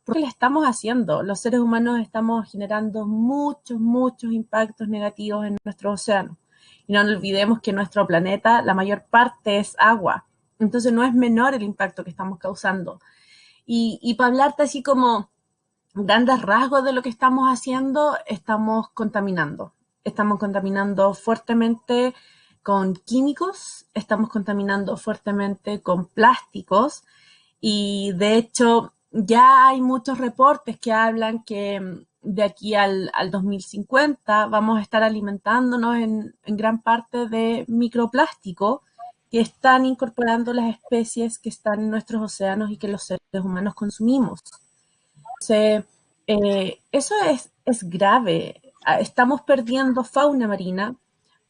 ¿Por qué le estamos haciendo? Los seres humanos estamos generando muchos impactos negativos en nuestros océanos. Y no olvidemos que nuestro planeta, la mayor parte es agua. Entonces no es menor el impacto que estamos causando. Y para hablarte así como grandes rasgos de lo que estamos haciendo, estamos contaminando. Estamos contaminando fuertemente con químicos, estamos contaminando fuertemente con plásticos y de hecho ya hay muchos reportes que hablan que de aquí al 2050 vamos a estar alimentándonos en gran parte de microplástico que están incorporando las especies que están en nuestros océanos y que los seres humanos consumimos. Eso es grave. Estamos perdiendo fauna marina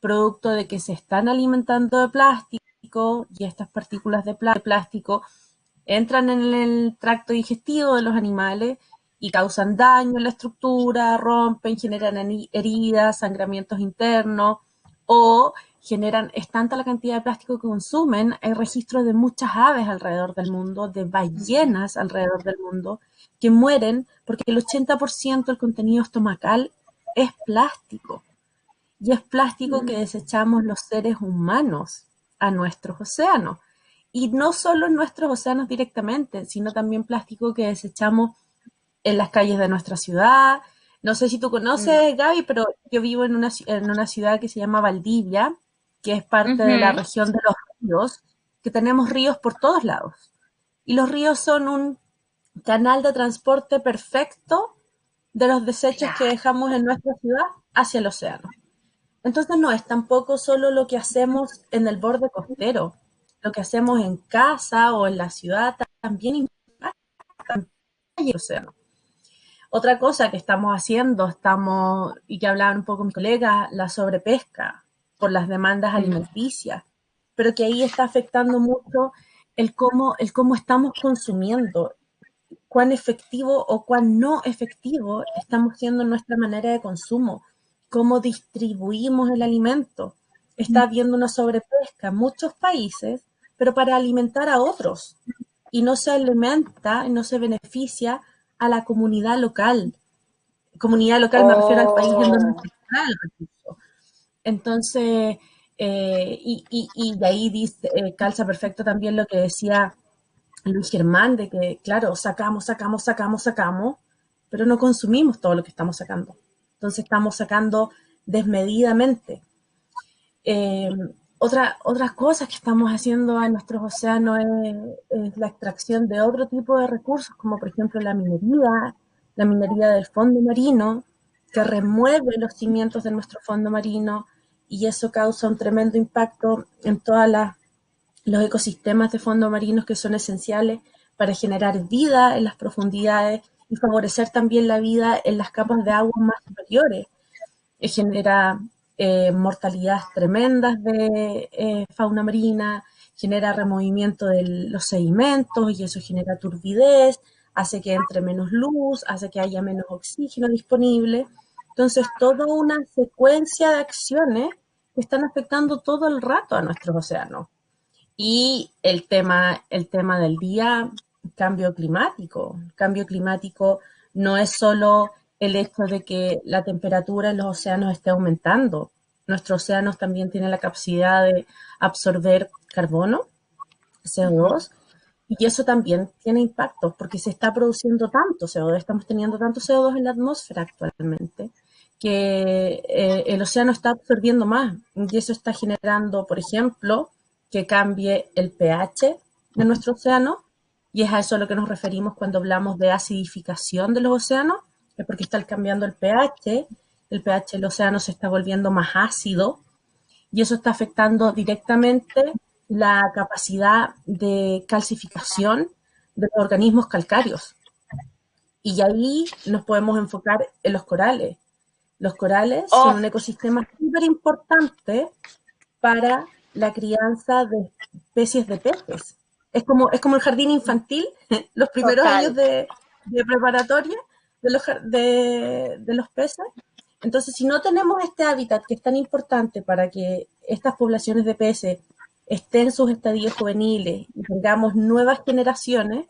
producto de que se están alimentando de plástico y estas partículas de plástico entran en el tracto digestivo de los animales y causan daño en la estructura, rompen, generan heridas, sangramientos internos o generan, es tanta la cantidad de plástico que consumen, hay registros de muchas aves alrededor del mundo, de ballenas alrededor del mundo, que mueren porque el 80% del contenido estomacal es plástico. Y es plástico que desechamos los seres humanos a nuestros océanos. Y no solo en nuestros océanos directamente, sino también plástico que desechamos en las calles de nuestra ciudad. No sé si tú conoces, Gaby, pero yo vivo en una ciudad que se llama Valdivia, que es parte de la región de los ríos, que tenemos ríos por todos lados. Y los ríos son un canal de transporte perfecto de los desechos que dejamos en nuestra ciudad hacia el océano. Entonces no es tampoco solo lo que hacemos en el borde costero, lo que hacemos en casa o en la ciudad también impacta en el océano. Otra cosa que estamos haciendo, y que hablaban un poco mis colegas, la sobrepesca por las demandas alimenticias, pero que ahí está afectando mucho el cómo estamos consumiendo, cuán efectivo o cuán no efectivo estamos siendo en nuestra manera de consumo, cómo distribuimos el alimento. Está habiendo una sobrepesca en muchos países, pero para alimentar a otros, y no se alimenta y no se beneficia a la comunidad local. Comunidad local me refiero al país en donde está el recurso. Entonces, y de ahí calza perfecto también lo que decía Luis Germán, de que, claro, sacamos, pero no consumimos todo lo que estamos sacando. Entonces estamos sacando desmedidamente. Otras cosas que estamos haciendo en nuestros océanos es la extracción de otro tipo de recursos, como por ejemplo la minería del fondo marino, que remueve los cimientos de nuestro fondo marino, y eso causa un tremendo impacto en todos los ecosistemas de fondo marinos que son esenciales para generar vida en las profundidades y favorecer también la vida en las capas de agua más superiores. Genera mortalidades tremendas de fauna marina, genera removimiento de los sedimentos y eso genera turbidez, hace que entre menos luz, hace que haya menos oxígeno disponible. Entonces, toda una secuencia de acciones que están afectando todo el rato a nuestros océanos. Y el tema del día, cambio climático. El cambio climático no es solo el hecho de que la temperatura en los océanos esté aumentando. Nuestros océanos también tienen la capacidad de absorber carbono, CO2, y eso también tiene impactos porque se está produciendo tanto CO2, estamos teniendo tanto CO2 en la atmósfera actualmente, que el océano está absorbiendo más, y eso está generando, por ejemplo, que cambie el pH de nuestro océano, y es a eso a lo que nos referimos cuando hablamos de acidificación de los océanos, es porque está cambiando el pH del océano se está volviendo más ácido, y eso está afectando directamente la capacidad de calcificación de los organismos calcáreos. Y ahí nos podemos enfocar en los corales. Los corales son un ecosistema súper importante para la crianza de especies de peces. Es como el jardín infantil, los primeros años de preparatoria de los peces. Entonces, si no tenemos este hábitat que es tan importante para que estas poblaciones de peces estén en sus estadios juveniles y tengamos nuevas generaciones,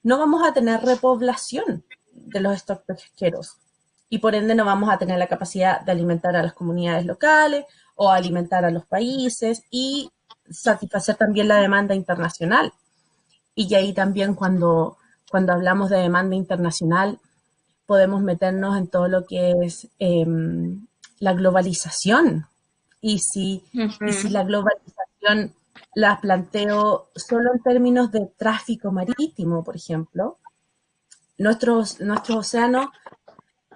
no vamos a tener repoblación de los stocks pesqueros. Y por ende no vamos a tener la capacidad de alimentar a las comunidades locales o alimentar a los países y satisfacer también la demanda internacional. Y ahí también cuando hablamos de demanda internacional podemos meternos en todo lo que es la globalización. Y si la globalización la planteo solo en términos de tráfico marítimo, por ejemplo, nuestros océanos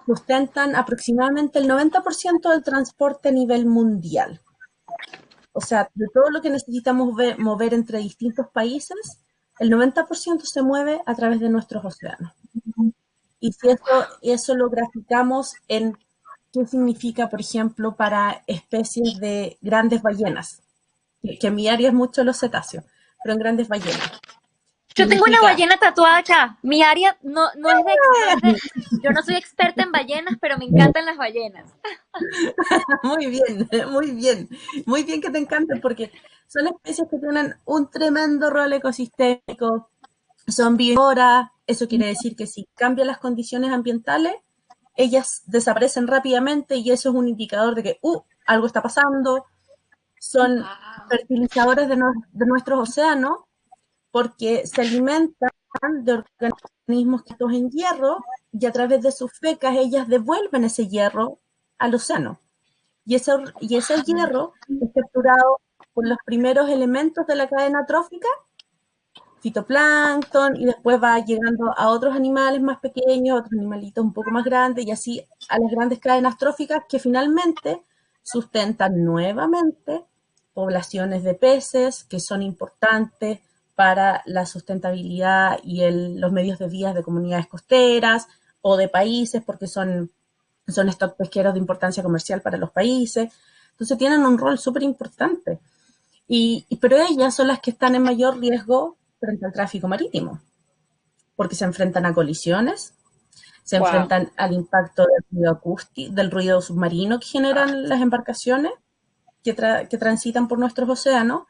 sustentan aproximadamente el 90% del transporte a nivel mundial. O sea, de todo lo que necesitamos mover entre distintos países, el 90% se mueve a través de nuestros océanos. Y si eso lo graficamos en qué significa, por ejemplo, para especies de grandes ballenas, que en mi área es mucho los cetáceos, pero en grandes ballenas. Yo tengo una Significa, ballena tatuada acá. Mi área yo no soy experta en ballenas, pero me encantan las ballenas. muy bien, muy bien, muy bien que te encanten porque son especies que tienen un tremendo rol ecosistémico, son vivoras, eso quiere decir que si cambian las condiciones ambientales, ellas desaparecen rápidamente y eso es un indicador de que algo está pasando. Son fertilizadores de nuestros océanos porque se alimentan de organismos que están en hierro y a través de sus fecas ellas devuelven ese hierro al océano. Y ese hierro es capturado por los primeros elementos de la cadena trófica, fitoplancton, y después va llegando a otros animales más pequeños, otros animalitos un poco más grandes, y así a las grandes cadenas tróficas que finalmente sustentan nuevamente poblaciones de peces que son importantes para la sustentabilidad y los medios de vida de comunidades costeras o de países, porque son stock pesqueros de importancia comercial para los países. Entonces tienen un rol súper importante. Pero ellas son las que están en mayor riesgo frente al tráfico marítimo, porque se enfrentan a colisiones, se enfrentan al impacto del ruido submarino que generan las embarcaciones que transitan por nuestros océanos,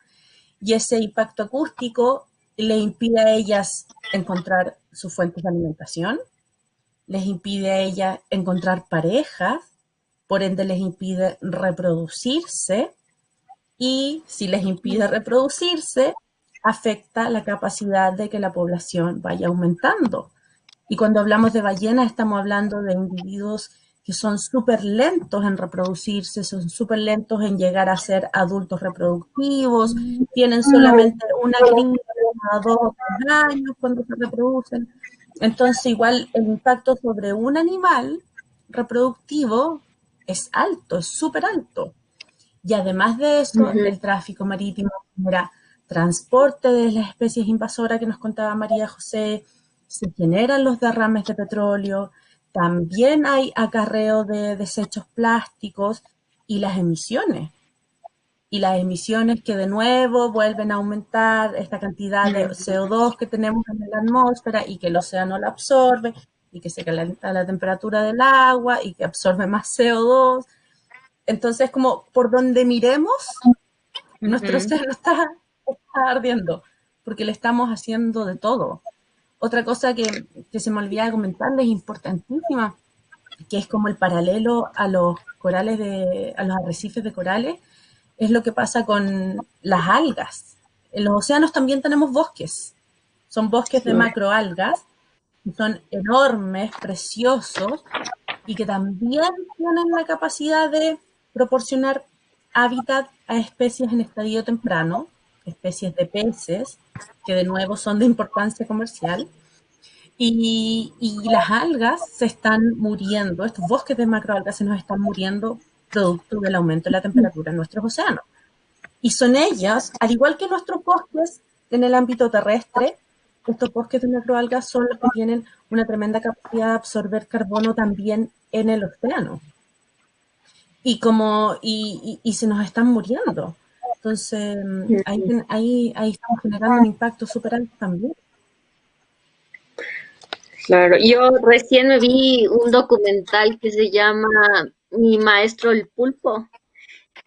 y ese impacto acústico les impide a ellas encontrar sus fuentes de alimentación, les impide a ellas encontrar parejas, por ende les impide reproducirse, y si les impide reproducirse, afecta la capacidad de que la población vaya aumentando. Y cuando hablamos de ballenas, estamos hablando de individuos que son súper lentos en reproducirse, son súper lentos en llegar a ser adultos reproductivos, tienen solamente una cría cada 2 o 3 años cuando se reproducen. Entonces, igual el impacto sobre un animal reproductivo es alto, es súper alto. Y además de eso, el tráfico marítimo genera transporte de las especies invasoras que nos contaba María José, se generan los derrames de petróleo, también hay acarreo de desechos plásticos y las emisiones. Y las emisiones que de nuevo vuelven a aumentar esta cantidad de CO2 que tenemos en la atmósfera y que el océano la absorbe y que se calienta la temperatura del agua y que absorbe más CO2. Entonces, como por donde miremos, nuestro océano está ardiendo, porque le estamos haciendo de todo. Otra cosa que se me olvidaba comentarles, importantísima, que es como el paralelo a los corales a los arrecifes de corales, es lo que pasa con las algas. En los océanos también tenemos bosques, son bosques de macroalgas, que son enormes, preciosos, y que también tienen la capacidad de proporcionar hábitat a especies en estadio temprano, especies de peces, que de nuevo son de importancia comercial, y las algas se están muriendo, estos bosques de macroalgas se nos están muriendo producto del aumento de la temperatura en nuestros océanos. Y son ellas, al igual que nuestros bosques en el ámbito terrestre, estos bosques de macroalgas son los que tienen una tremenda capacidad de absorber carbono también en el océano. Y se nos están muriendo. Entonces, ahí estamos generando un impacto súper alto también. Claro, yo recién me vi un documental que se llama Mi maestro el pulpo,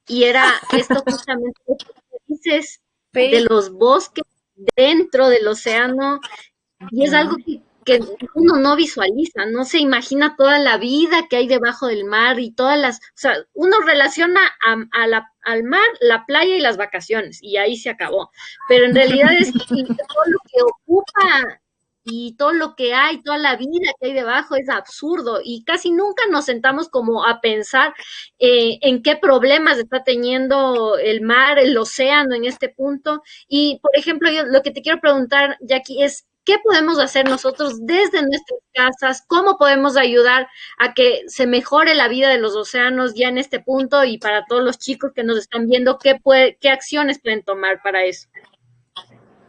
y era esto justamente lo que dices de los bosques dentro del océano, y es algo que uno no visualiza, no se imagina toda la vida que hay debajo del mar y todas las, o sea, uno relaciona al mar, la playa y las vacaciones, y ahí se acabó. Pero en realidad es que todo lo que ocupa y todo lo que hay, toda la vida que hay debajo es absurdo, y casi nunca nos sentamos como a pensar en qué problemas está teniendo el mar, el océano en este punto. Y, por ejemplo, yo lo que te quiero preguntar, Jackie, es ¿qué podemos hacer nosotros desde nuestras casas? ¿Cómo podemos ayudar a que se mejore la vida de los océanos ya en este punto? Y para todos los chicos que nos están viendo, ¿qué acciones pueden tomar para eso?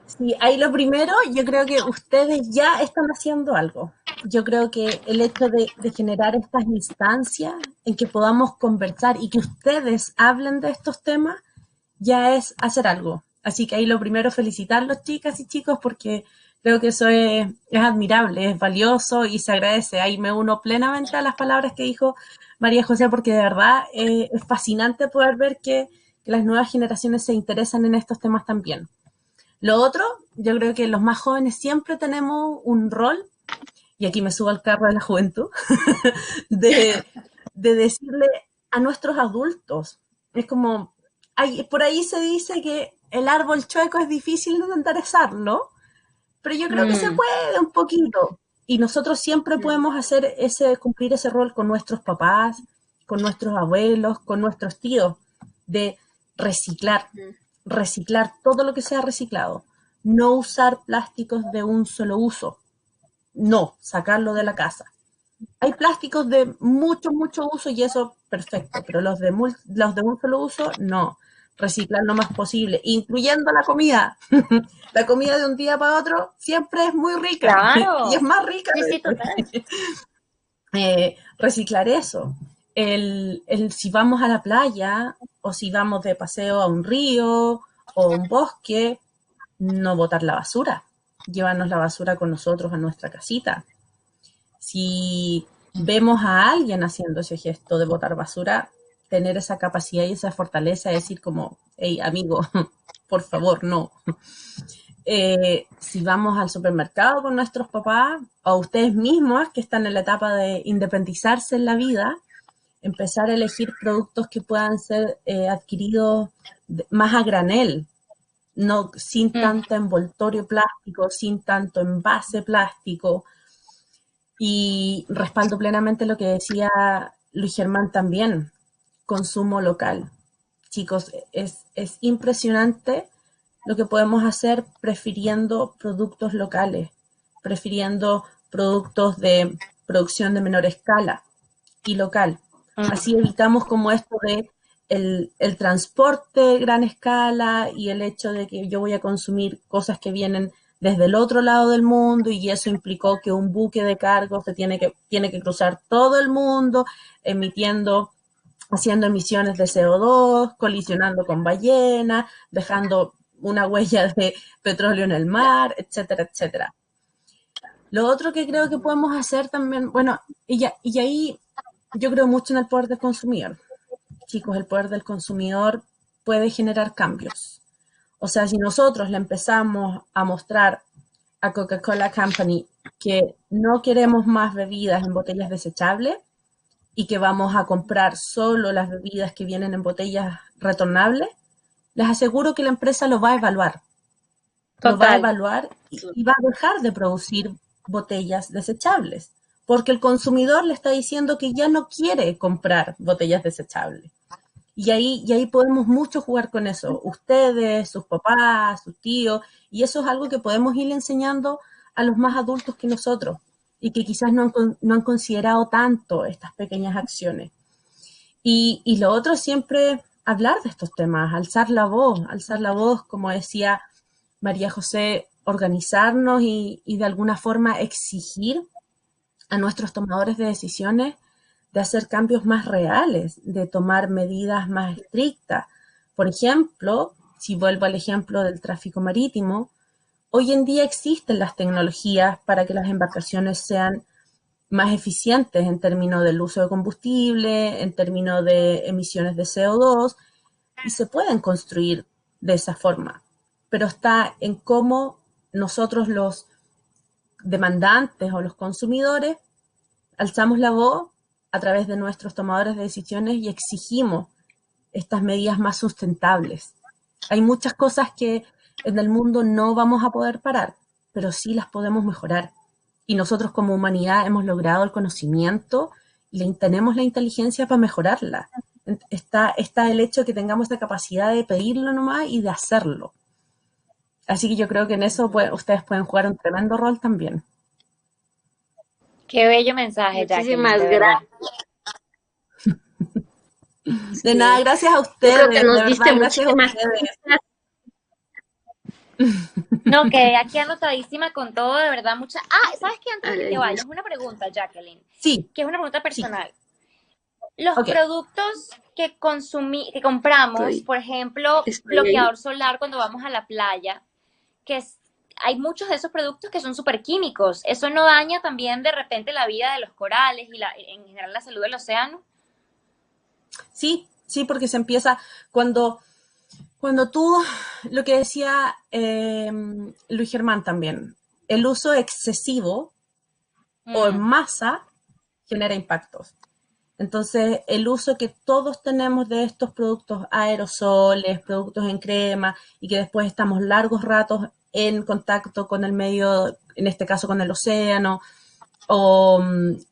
Sí, ahí lo primero, yo creo que ustedes ya están haciendo algo. yo creo que el hecho de generar estas instancias en que podamos conversar y que ustedes hablen de estos temas ya es hacer algo. Así que ahí lo primero, felicitarlos, chicas y chicos, porque creo que eso es admirable, es valioso y se agradece. Ahí me uno plenamente a las palabras que dijo María José, porque de verdad es fascinante poder ver que las nuevas generaciones se interesan en estos temas también. Lo otro, yo creo que los más jóvenes siempre tenemos un rol, y aquí me subo al carro de la juventud, de decirle a nuestros adultos, es como, por ahí se dice que el árbol chueco es difícil de enderezarlo, pero yo creo que se puede un poquito. Y nosotros siempre podemos cumplir ese rol con nuestros papás, con nuestros abuelos, con nuestros tíos, de reciclar todo lo que sea reciclado, no usar plásticos de un solo uso, no, sacarlo de la casa. Hay plásticos de mucho uso y eso perfecto, pero los de un solo uso, no. Reciclar lo más posible, incluyendo la comida. La comida de un día para otro siempre es muy rica. Claro. Y es más rica. Sí, total. Reciclar eso. Si vamos a la playa o si vamos de paseo a un río o un bosque, no botar la basura. Llevarnos la basura con nosotros a nuestra casita. Si vemos a alguien haciendo ese gesto de botar basura, tener esa capacidad y esa fortaleza de decir como, hey, amigo, por favor, no. Si vamos al supermercado con nuestros papás o ustedes mismos que están en la etapa de independizarse en la vida, empezar a elegir productos que puedan ser adquiridos más a granel, no sin tanto envoltorio plástico, sin tanto envase plástico. Y respaldo plenamente lo que decía Luis Germán también, consumo local. Chicos, es impresionante lo que podemos hacer prefiriendo productos locales, prefiriendo productos de producción de menor escala y local. Así evitamos como esto de el transporte de gran escala y el hecho de que yo voy a consumir cosas que vienen desde el otro lado del mundo y eso implicó que un buque de cargo tiene que cruzar todo el mundo haciendo emisiones de CO2, colisionando con ballenas, dejando una huella de petróleo en el mar, etcétera, etcétera. Lo otro que creo que podemos hacer también, bueno, y ahí yo creo mucho en el poder del consumidor. Chicos, el poder del consumidor puede generar cambios. O sea, si nosotros le empezamos a mostrar a Coca-Cola Company que no queremos más bebidas en botellas desechables y que vamos a comprar solo las bebidas que vienen en botellas retornables, les aseguro que la empresa lo va a evaluar. Total. Lo va a evaluar y va a dejar de producir botellas desechables, porque el consumidor le está diciendo que ya no quiere comprar botellas desechables. Y ahí podemos mucho jugar con eso. Ustedes, sus papás, sus tíos, y eso es algo que podemos ir enseñando a los más adultos que nosotros y que quizás no han considerado tanto estas pequeñas acciones. Y lo otro siempre hablar de estos temas, alzar la voz, como decía María José, organizarnos y de alguna forma exigir a nuestros tomadores de decisiones de hacer cambios más reales, de tomar medidas más estrictas. Por ejemplo, si vuelvo al ejemplo del tráfico marítimo, hoy en día existen las tecnologías para que las embarcaciones sean más eficientes en términos del uso de combustible, en términos de emisiones de CO2, y se pueden construir de esa forma. Pero está en cómo nosotros los demandantes o los consumidores alzamos la voz a través de nuestros tomadores de decisiones y exigimos estas medidas más sustentables. Hay muchas cosas que en el mundo no vamos a poder parar, pero sí las podemos mejorar. Y nosotros como humanidad hemos logrado el conocimiento y tenemos la inteligencia para mejorarla. Está el hecho de que tengamos la capacidad de pedirlo nomás y de hacerlo. Así que yo creo que en eso ustedes pueden jugar un tremendo rol también. Qué bello mensaje, Jacqueline. Muchísimas gracias. De nada, gracias a ustedes. Yo creo que nos de diste verdad, gracias a muchísimas ustedes. gracias. No, quedé aquí anotadísima con todo, de verdad, mucha. Ah, ¿sabes qué? Antes de que Ay, te vayas, una pregunta, Jacqueline, Sí, que es una pregunta sí, personal. Los ok. productos que compramos, estoy, por ejemplo, estoy ahí. bloqueador solar cuando vamos a la playa, que es- hay muchos de esos productos que son súper químicos. ¿Eso no daña también de repente la vida de los corales y en general la salud del océano? Sí, sí, porque se empieza cuando tú, lo que decía Luis Germán también, el uso excesivo o en Mm, masa genera impactos. Entonces, el uso que todos tenemos de estos productos aerosoles, productos en crema, y que después estamos largos ratos en contacto con el medio, en este caso con el océano,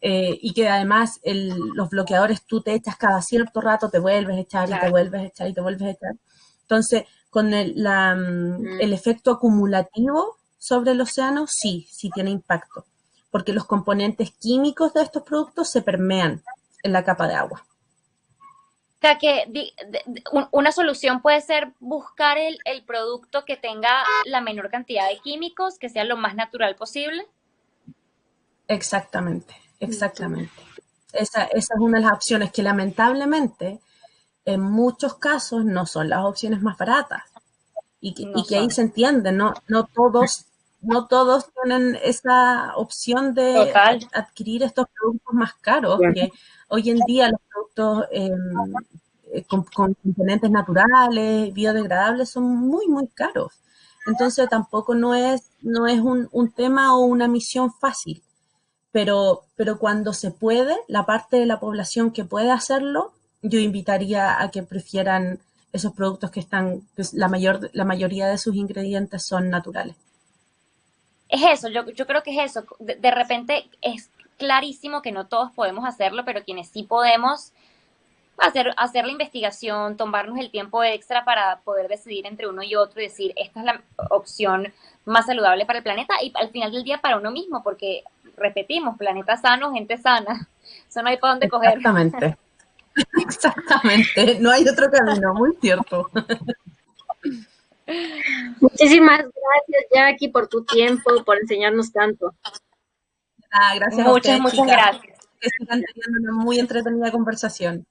y que además los bloqueadores tú te echas cada cierto rato, te vuelves a echar y te claro. vuelves a echar y te vuelves a echar. Entonces, con Mm, el efecto acumulativo sobre el océano, sí, sí tiene impacto, porque los componentes químicos de estos productos se permean en la capa de agua. O sea que una solución puede ser buscar el producto que tenga la menor cantidad de químicos, que sea lo más natural posible. Exactamente, entiendo. exactamente. Esa es una de las opciones que lamentablemente en muchos casos no son las opciones más baratas. No Y que ahí son. se entiende, no todos tienen esa opción de Total. adquirir estos productos más caros, que hoy en día los productos con componentes naturales, biodegradables, son muy, muy caros. Entonces tampoco no es un tema o una misión fácil, pero cuando se puede, la parte de la población que puede hacerlo, yo invitaría a que prefieran esos productos pues, la mayoría de sus ingredientes son naturales. Es eso, yo creo que es eso. De repente es clarísimo que no todos podemos hacerlo, pero quienes sí podemos hacer la investigación, tomarnos el tiempo extra para poder decidir entre uno y otro y decir, esta es la opción más saludable para el planeta y al final del día para uno mismo, porque repetimos, planeta sano, gente sana. Eso no hay para dónde coger. Exactamente, exactamente. No hay otro camino, muy cierto. Muchísimas gracias, Jackie, por tu tiempo, por enseñarnos tanto. Ah, gracias a Muchas, ustedes, muchas chicas. gracias. Que sigan teniendo una muy entretenida conversación.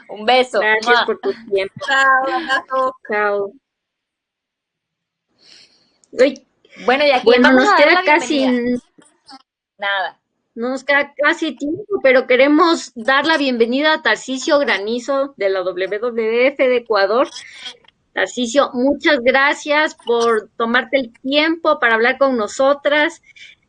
Un beso. Gracias ¡Mua! por tu tiempo. Chao, abrazo. Chao. Uy, Bueno, y a quién bueno, vamos nos a dar la queda casi, bienvenida. Nada. no nos queda casi tiempo, pero queremos dar la bienvenida a Tarcisio Granizo de la WWF de Ecuador. Tarcisio, muchas gracias por tomarte el tiempo para hablar con nosotras.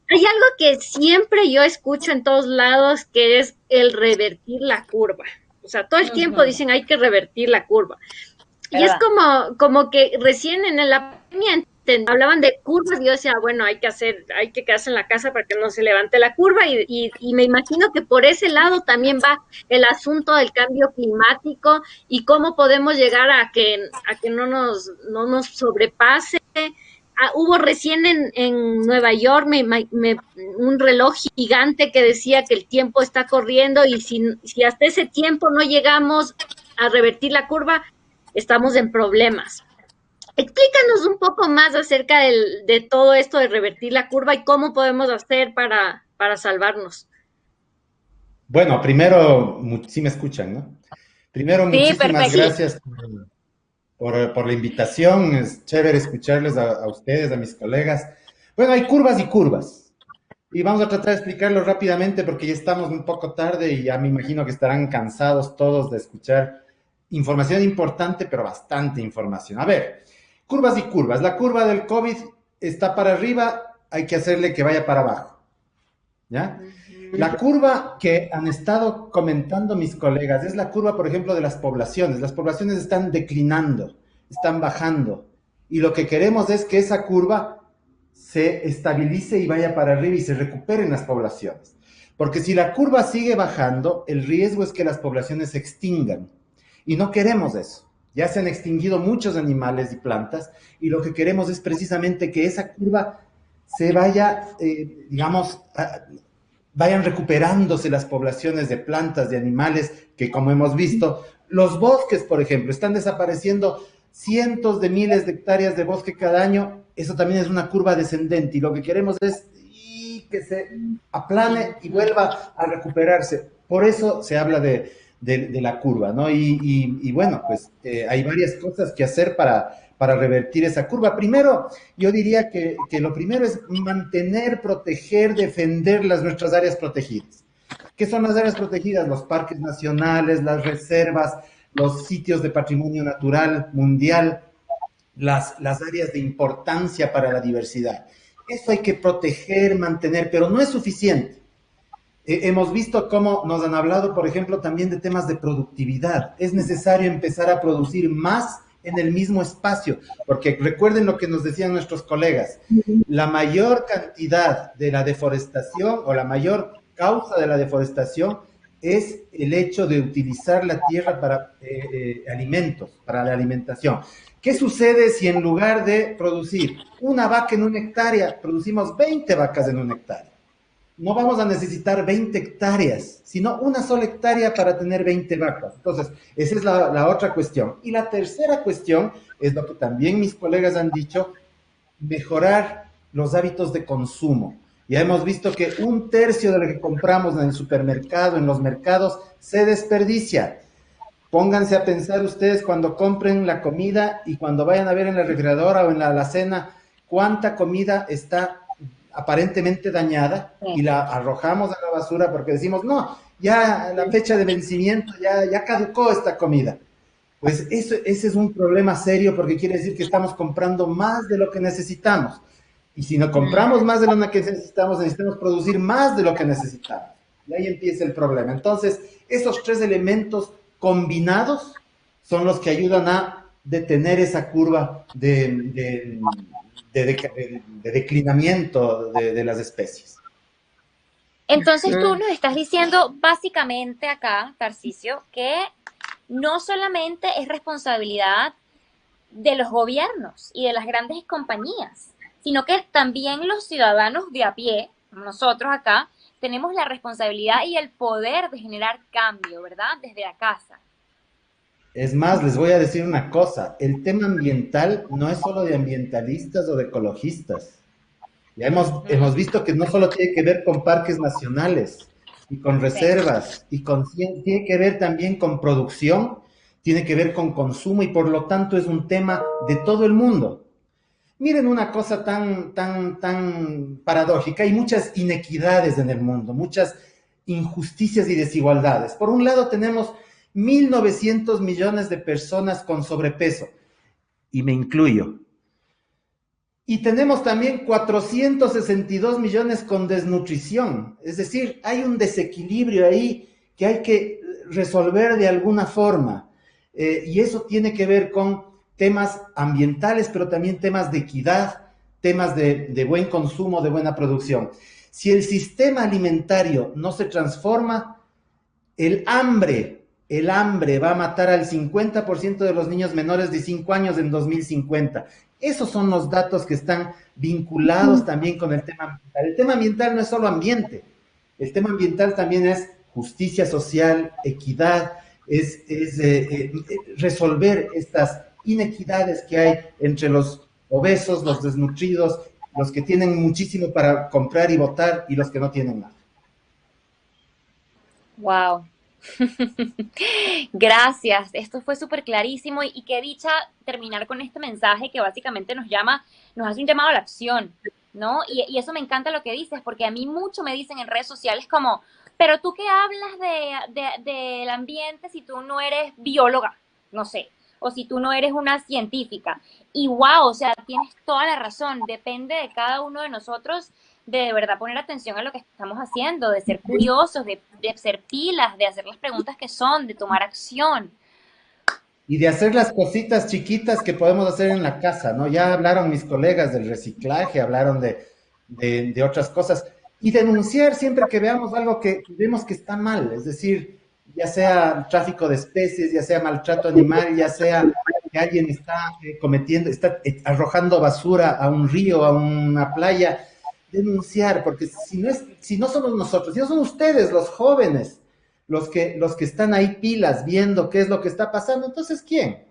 Hay algo que siempre yo escucho en todos lados, que es el revertir la curva. O sea, todo el tiempo Ujú, dicen hay que revertir la curva. Y es ¿verdad? como que recién en la pandemia hablaban de curvas y yo decía, bueno, hay que quedarse en la casa para que no se levante la curva y me imagino que por ese lado también va el asunto del cambio climático y cómo podemos llegar a que no nos sobrepase. Hubo recién en Nueva York un reloj gigante que decía que el tiempo está corriendo y si hasta ese tiempo no llegamos a revertir la curva, estamos en problemas. Explícanos un poco más acerca de todo esto de revertir la curva y cómo podemos hacer para salvarnos. Bueno, primero, sí me escuchan, ¿no? Primero, Sí, muchísimas perfecto. Sí, gracias por la invitación. Es chévere escucharles a ustedes, a mis colegas. Bueno, hay curvas y curvas. Y vamos a tratar de explicarlo rápidamente porque ya estamos un poco tarde y ya me imagino que estarán cansados todos de escuchar información importante, pero bastante información. A ver, curvas y curvas. La curva del COVID está para arriba, hay que hacerle que vaya para abajo. ¿Ya? La curva que han estado comentando mis colegas es la curva, por ejemplo, de las poblaciones. Las poblaciones están declinando, están bajando. Y lo que queremos es que esa curva se estabilice y vaya para arriba y se recuperen las poblaciones. Porque si la curva sigue bajando, el riesgo es que las poblaciones se extingan. Y no queremos eso. Ya se han extinguido muchos animales y plantas y lo que queremos es precisamente que esa curva se vaya, digamos, vayan recuperándose las poblaciones de plantas, de animales, que como hemos visto, los bosques, por ejemplo, están desapareciendo cientos de miles de hectáreas de bosque cada año, eso también es una curva descendente y lo que queremos es que se aplane y vuelva a recuperarse. Por eso se habla de la curva, ¿no? Y bueno, pues hay varias cosas que hacer para revertir esa curva. Primero, yo diría que lo primero es mantener, proteger, defender nuestras áreas protegidas. ¿Qué son las áreas protegidas? Los parques nacionales, las reservas, los sitios de patrimonio natural mundial, las áreas de importancia para la diversidad. Eso hay que proteger, mantener, pero no es suficiente. Hemos visto cómo nos han hablado, por ejemplo, también de temas de productividad. Es necesario empezar a producir más en el mismo espacio, porque recuerden lo que nos decían nuestros colegas, la mayor cantidad de la deforestación o la mayor causa de la deforestación es el hecho de utilizar la tierra para alimentos, para la alimentación. ¿Qué sucede si en lugar de producir una vaca en una hectárea, producimos 20 vacas en una hectárea? No vamos a necesitar 20 hectáreas, sino una sola hectárea para tener 20 vacas. Entonces, esa es la otra cuestión. Y la tercera cuestión es lo que también mis colegas han dicho, mejorar los hábitos de consumo. Ya hemos visto que 1/3 de lo que compramos en el supermercado, en los mercados, se desperdicia. Pónganse a pensar ustedes cuando compren la comida y cuando vayan a ver en la refrigeradora o en la alacena cuánta comida está aparentemente dañada y la arrojamos a la basura porque decimos, no, ya la fecha de vencimiento, ya caducó esta comida. Pues ese es un problema serio porque quiere decir que estamos comprando más de lo que necesitamos. Y si no compramos más de lo que necesitamos producir más de lo que necesitamos. Y ahí empieza el problema. Entonces, esos 3 elementos combinados son los que ayudan a detener esa curva de declinamiento de las especies. Entonces tú nos estás diciendo básicamente acá, Tarcisio, que no solamente es responsabilidad de los gobiernos y de las grandes compañías, sino que también los ciudadanos de a pie, nosotros acá, tenemos la responsabilidad y el poder de generar cambio, ¿verdad? Desde la casa. Es más, les voy a decir una cosa, el tema ambiental no es solo de ambientalistas o de ecologistas. Ya hemos visto que no solo tiene que ver con parques nacionales y con reservas, tiene que ver también con producción, tiene que ver con consumo y por lo tanto es un tema de todo el mundo. Miren una cosa tan paradójica, hay muchas inequidades en el mundo, muchas injusticias y desigualdades. Por un lado tenemos 1.900 millones de personas con sobrepeso, y me incluyo. Y tenemos también 462 millones con desnutrición. Es decir, hay un desequilibrio ahí que hay que resolver de alguna forma. Y eso tiene que ver con temas ambientales, pero también temas de equidad, temas de buen consumo, de buena producción. Si el sistema alimentario no se transforma, el hambre va a matar al 50% de los niños menores de 5 años en 2050. Esos son los datos que están vinculados también con el tema ambiental. El tema ambiental no es solo ambiente, el tema ambiental también es justicia social, equidad, es resolver estas inequidades que hay entre los obesos, los desnutridos, los que tienen muchísimo para comprar y votar y los que no tienen nada. Wow. Gracias, esto fue súper clarísimo y qué dicha terminar con este mensaje que básicamente nos hace un llamado a la acción, ¿no? Y eso me encanta lo que dices, porque a mí mucho me dicen en redes sociales como, pero tú qué hablas del ambiente si tú no eres bióloga, no sé, o si tú no eres una científica. Y wow, o sea, tienes toda la razón, depende de cada uno de nosotros de verdad poner atención a lo que estamos haciendo, de ser curiosos, de ser pilas, de hacer las preguntas que son, de tomar acción. Y de hacer las cositas chiquitas que podemos hacer en la casa, ¿no? Ya hablaron mis colegas del reciclaje, hablaron de otras cosas. Y denunciar siempre que veamos algo que vemos que está mal, es decir, ya sea tráfico de especies, ya sea maltrato animal, ya sea que alguien está está arrojando basura a un río, a una playa, denunciar, porque si no somos nosotros, si no son ustedes, los jóvenes, los que están ahí pilas viendo qué es lo que está pasando, entonces ¿quién?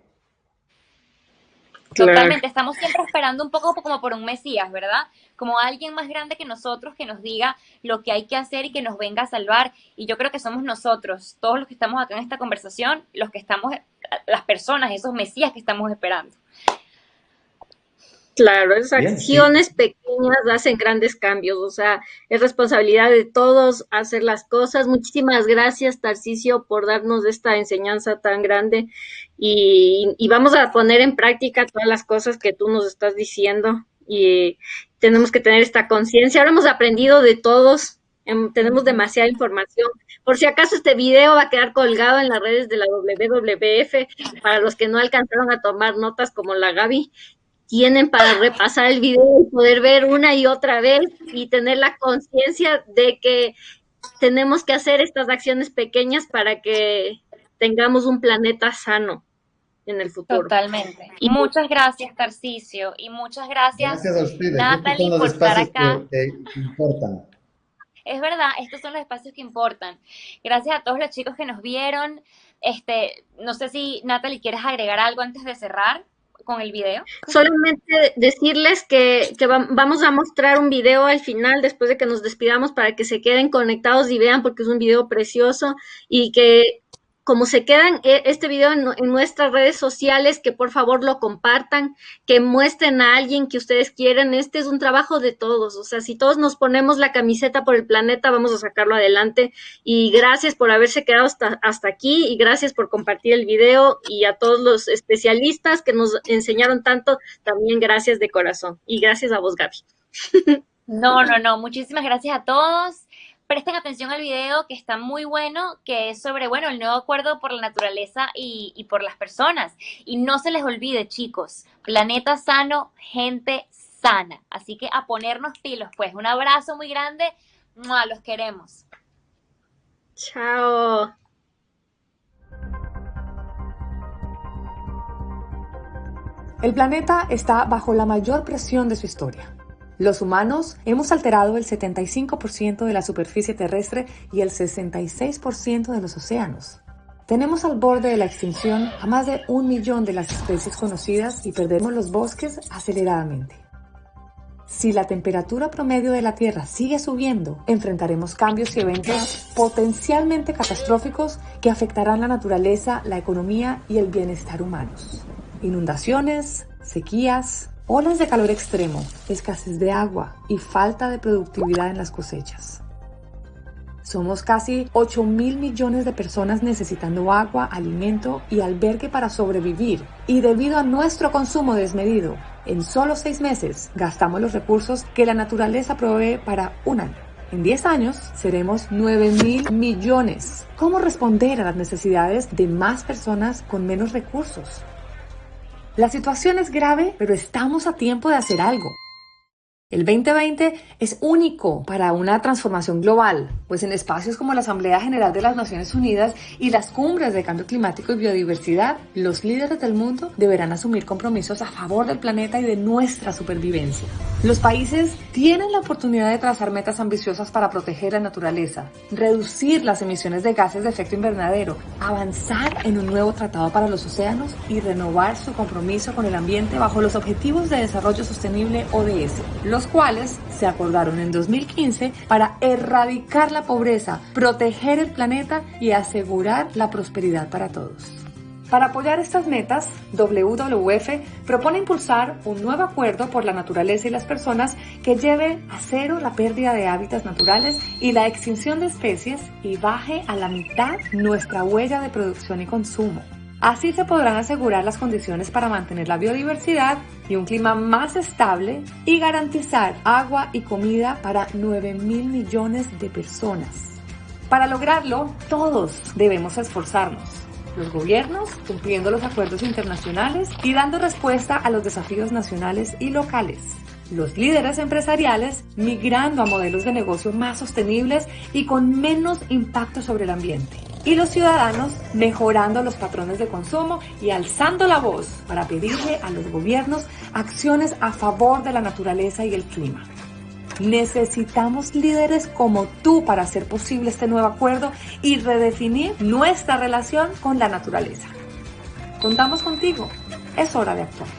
Totalmente, estamos siempre esperando un poco como por un mesías, ¿verdad? Como alguien más grande que nosotros que nos diga lo que hay que hacer y que nos venga a salvar. Y yo creo que somos nosotros, todos los que estamos acá en esta conversación, los que estamos, las personas, esos mesías que estamos esperando. Claro, esas Bien, sí. acciones pequeñas hacen grandes cambios, o sea, es responsabilidad de todos hacer las cosas. Muchísimas gracias, Tarcisio, por darnos esta enseñanza tan grande y vamos a poner en práctica todas las cosas que tú nos estás diciendo y tenemos que tener esta conciencia. Ahora hemos aprendido de todos, tenemos demasiada información. Por si acaso este video va a quedar colgado en las redes de la WWF para los que no alcanzaron a tomar notas como la Gaby. Tienen para repasar el video y poder ver una y otra vez y tener la conciencia de que tenemos que hacer estas acciones pequeñas para que tengamos un planeta sano en el futuro. Totalmente. Y muchas gracias, Tarcisio, y muchas gracias, Gracias a ustedes. Natalie, Estos son por los estar espacios acá. que importan. Es verdad, estos son los espacios que importan. Gracias a todos los chicos que nos vieron. No sé si, Natalie, ¿quieres agregar algo antes de cerrar con el video? Solamente decirles que vamos a mostra un video al final después de que nos despidamos para que se queden conectados y vean porque es un video precioso y que como se quedan este video en nuestras redes sociales, que por favor lo compartan, que muestren a alguien que ustedes quieren. Este es un trabajo de todos, o sea, si todos nos ponemos la camiseta por el planeta, vamos a sacarlo adelante. Y gracias por haberse quedado hasta aquí y gracias por compartir el video y a todos los especialistas que nos enseñaron tanto, también gracias de corazón. Y gracias a vos, Gaby. No, muchísimas gracias a todos. Presten atención al video que está muy bueno, que es sobre, el nuevo acuerdo por la naturaleza y por las personas. Y no se les olvide, chicos, planeta sano, gente sana. Así que a ponernos pilos, pues. Un abrazo muy grande. ¡Mua! Los queremos. Chao. El planeta está bajo la mayor presión de su historia. Los humanos hemos alterado el 75% de la superficie terrestre y el 66% de los océanos. Tenemos al borde de la extinción a más de 1 millón de las especies conocidas y perdemos los bosques aceleradamente. Si la temperatura promedio de la Tierra sigue subiendo, enfrentaremos cambios y eventos potencialmente catastróficos que afectarán la naturaleza, la economía y el bienestar humanos. Inundaciones, sequías, olas de calor extremo, escasez de agua y falta de productividad en las cosechas. Somos casi 8.000 millones de personas necesitando agua, alimento y albergue para sobrevivir. Y debido a nuestro consumo desmedido, en solo 6 meses gastamos los recursos que la naturaleza provee para un año. En 10 años seremos 9.000 millones. ¿Cómo responder a las necesidades de más personas con menos recursos? La situación es grave, pero estamos a tiempo de hacer algo. El 2020 es único para una transformación global, pues en espacios como la Asamblea General de las Naciones Unidas y las cumbres de cambio climático y biodiversidad, los líderes del mundo deberán asumir compromisos a favor del planeta y de nuestra supervivencia. Los países tienen la oportunidad de trazar metas ambiciosas para proteger la naturaleza, reducir las emisiones de gases de efecto invernadero, avanzar en un nuevo tratado para los océanos y renovar su compromiso con el ambiente bajo los Objetivos de Desarrollo Sostenible ODS, los cuales se acordaron en 2015 para erradicar la pobreza, proteger el planeta y asegurar la prosperidad para todos. Para apoyar estas metas, WWF propone impulsar un nuevo acuerdo por la naturaleza y las personas que lleve a cero la pérdida de hábitats naturales y la extinción de especies y baje a la mitad nuestra huella de producción y consumo. Así se podrán asegurar las condiciones para mantener la biodiversidad y un clima más estable y garantizar agua y comida para 9.000 millones de personas. Para lograrlo, todos debemos esforzarnos. Los gobiernos cumpliendo los acuerdos internacionales y dando respuesta a los desafíos nacionales y locales. Los líderes empresariales migrando a modelos de negocio más sostenibles y con menos impacto sobre el ambiente. Y los ciudadanos mejorando los patrones de consumo y alzando la voz para pedirle a los gobiernos acciones a favor de la naturaleza y el clima. Necesitamos líderes como tú para hacer posible este nuevo acuerdo y redefinir nuestra relación con la naturaleza. Contamos contigo. Es hora de actuar.